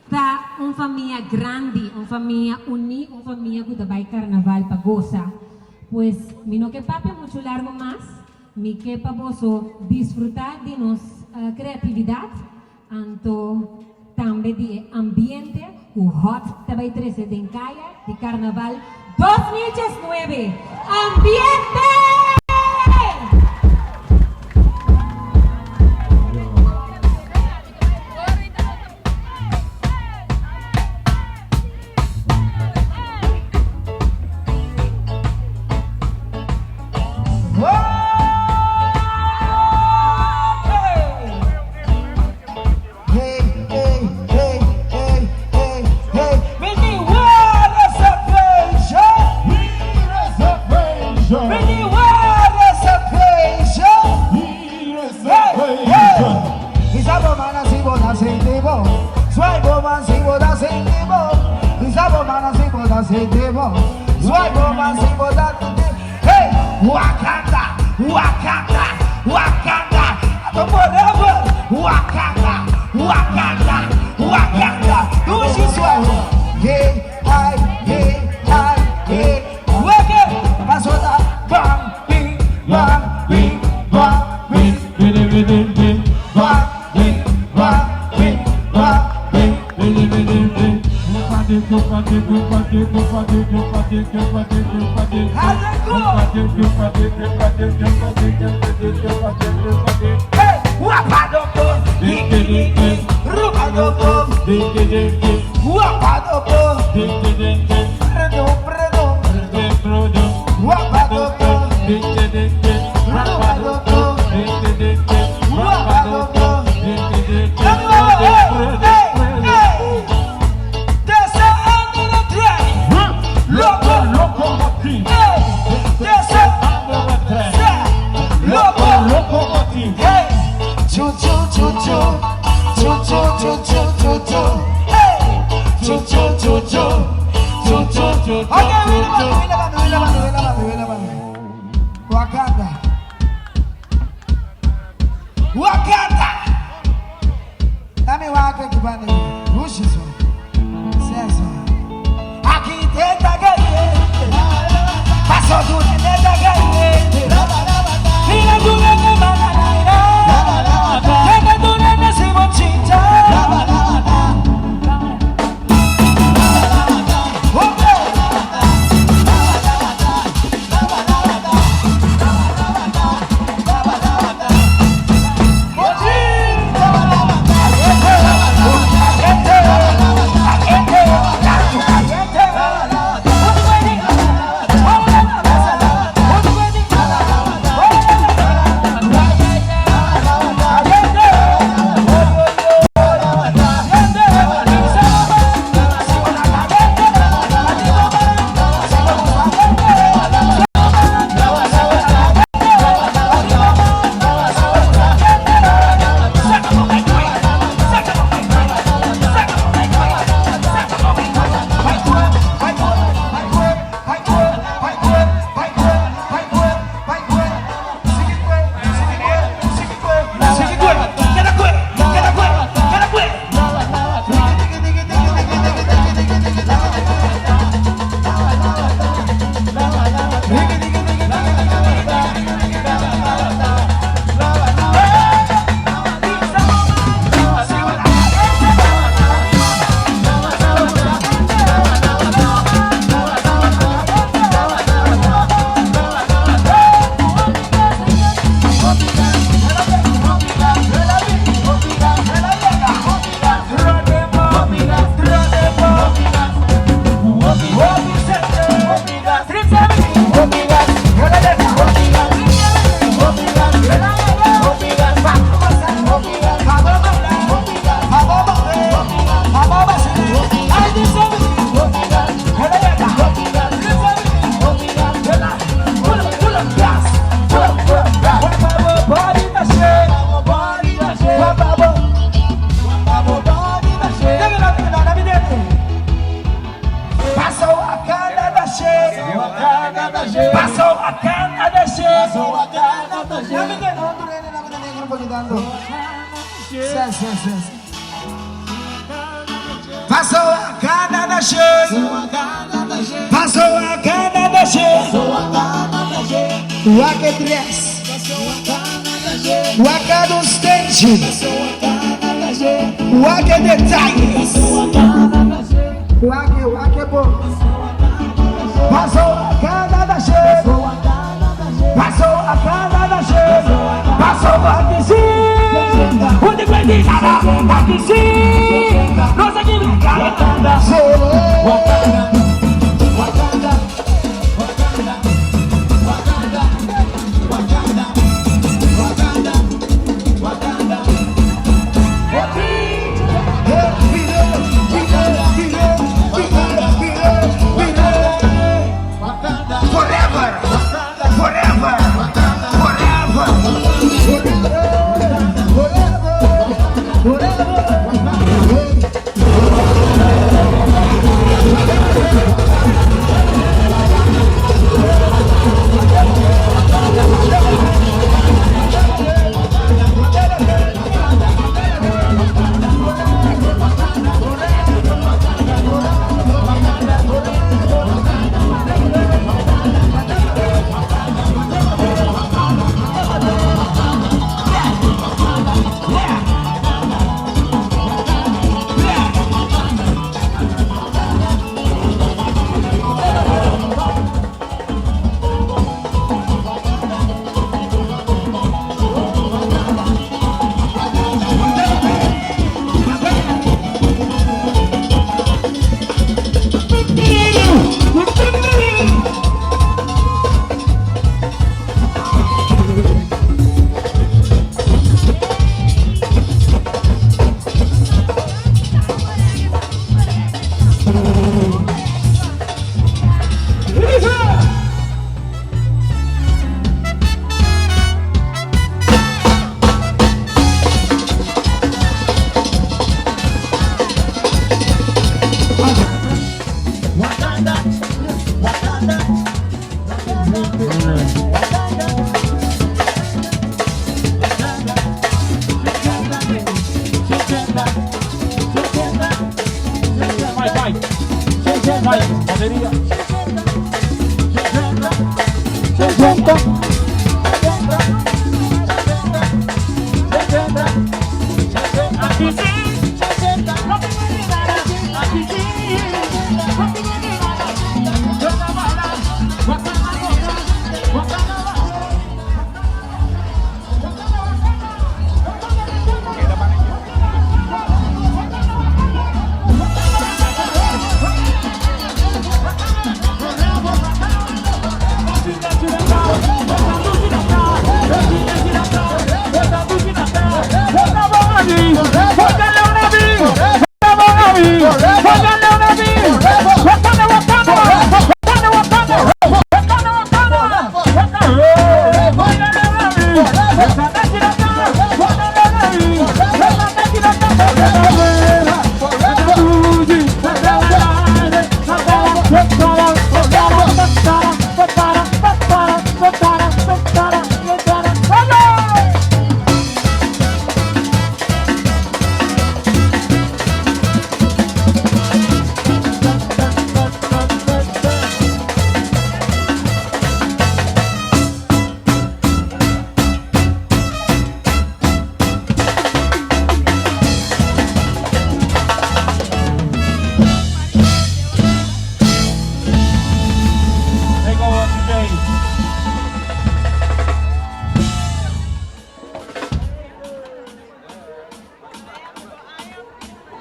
Speaker 8: tá uma família grande, uma família unida, uma família que vai carnaval para gozar. Pues, mi no que pape mucho largo más, mi que para vos disfrutar de nuestra creatividad, anto también de ambiente, o hot, também 13 de Encaya, de Carnaval 2019. ¡Ambiente!
Speaker 7: Wakanda, Wakanda, Wakanda, forever. Wakanda, Wakanda, Wakanda. Do this one. Yeah, Work it. Paso da bang, bing, bang, bing, bang, bing, bing, bing, bing, bing, bang, bing, bang, bing, bang, bing, bing, bing, bing, bing. Hey, wapadopo, rupadopo, wapadopo, wapadopo, Wakanda, Wakanda. Nami wake kibane, rushizo, senso. Aqui tenta ganhar, passou do tenta ganhar. Ina durene mananaira, tenta durene si mochita. Passou a cana da cheia, passou a cana da cheia, Waka dress, Waka dos dentes, Waka detalhes, Waka bom. Passou a cana da cheia, passou a cana da cheia, passou a piscina, onde vai dizer a piscina, nossa que brincadeira,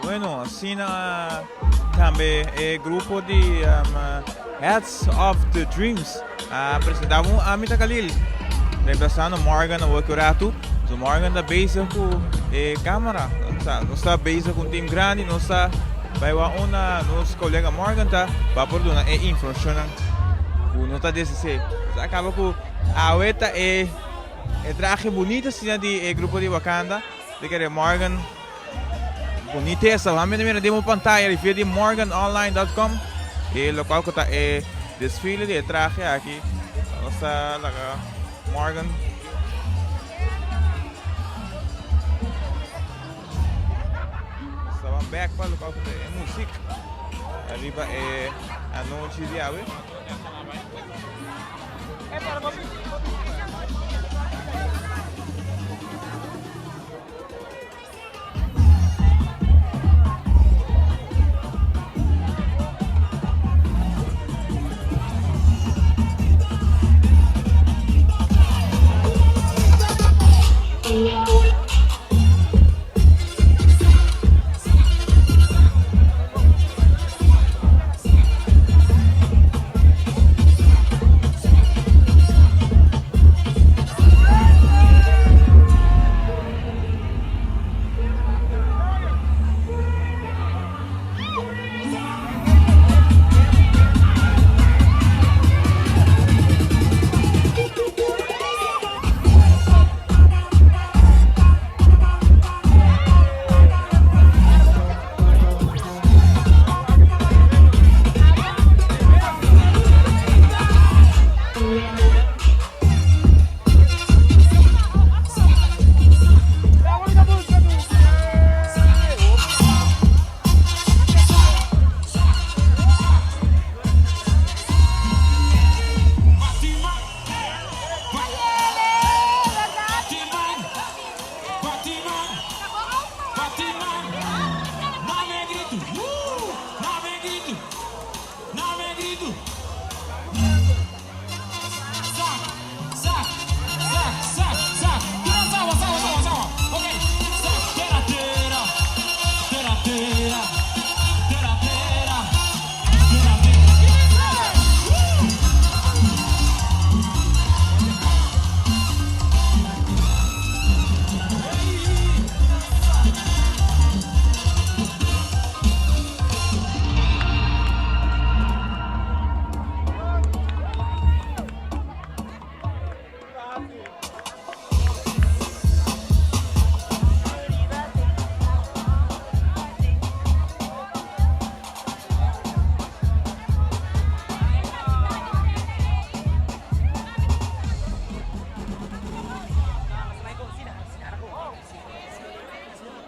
Speaker 3: Bueno, assim também é grupo de Heads of the Dreams. Apresentamos a Mita Khalil, reemplazando Morgan o Curato. So Morgan da base com câmera, não está base com time grande, não está vai uma nosso colega Morgan tá para por uma informação o nota desse acaba com a outra traje bonita assim de grupo de Wakanda de que Morgan boniteza, vamos ver demo pantalla review de morganonline.com e local que tá desfile de traje aqui nossa Morgan. Estava back para o música. Arriba é a noite de ave.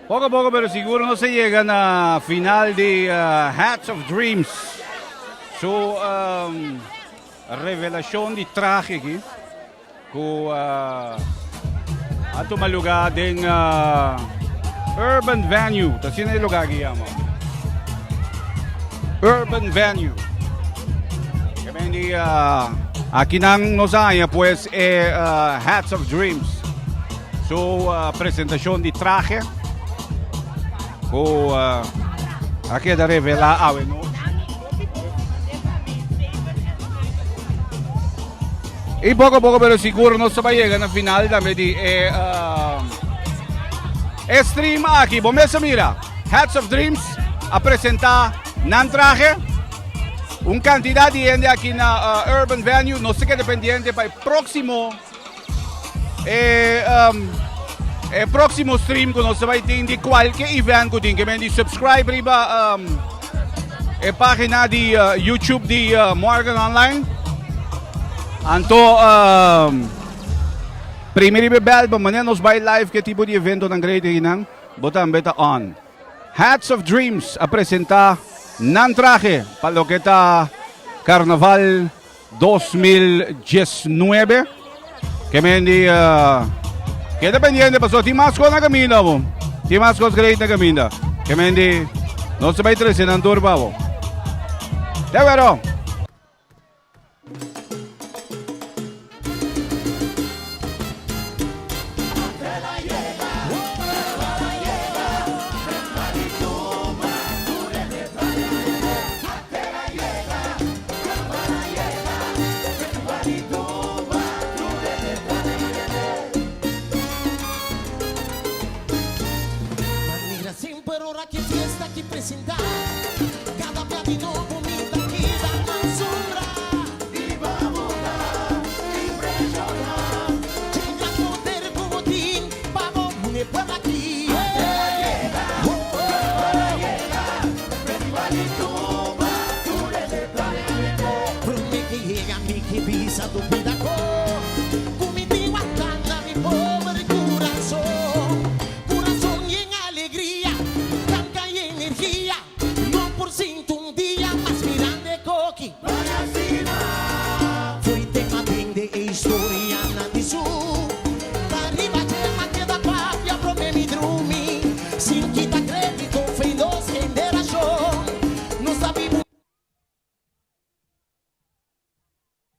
Speaker 2: Poco a poco pero seguro no se llegan a final de Hats of Dreams. Su revelación de traje aqui. Kung ato malugar din urban venue. Tapos yun ay lugar mo. Urban venue. Kaya hindi aquí nang nosaya pues Hats of Dreams. So presentación de traje. Kung aquí da revela awe no. Y poco a poco pero seguro no se va a llegar a final también de stream aquí. Bomesa mira, Hats of Dreams a presentar nan traje un cantidad de gente aquí na Urban Venue. No sé qué dependiente para el próximo próximo stream kung no se va a de cualquier event ko din. Kaya subscribe riba página de YouTube de Morgan Online. Anto, primeiro bell, manhã nos vai live que tipo de evento ng grade hinang, botan beta on. Hats of Dreams apresentar nan traje para lo que está Carnaval 2019. Que mendi, que dependiente pasó, timasco na camina mo, timasco grade na camina. Que mendi, no se vai trece nan turba mo. De vero.
Speaker 7: Manera sin por hora que fiesta que presentar.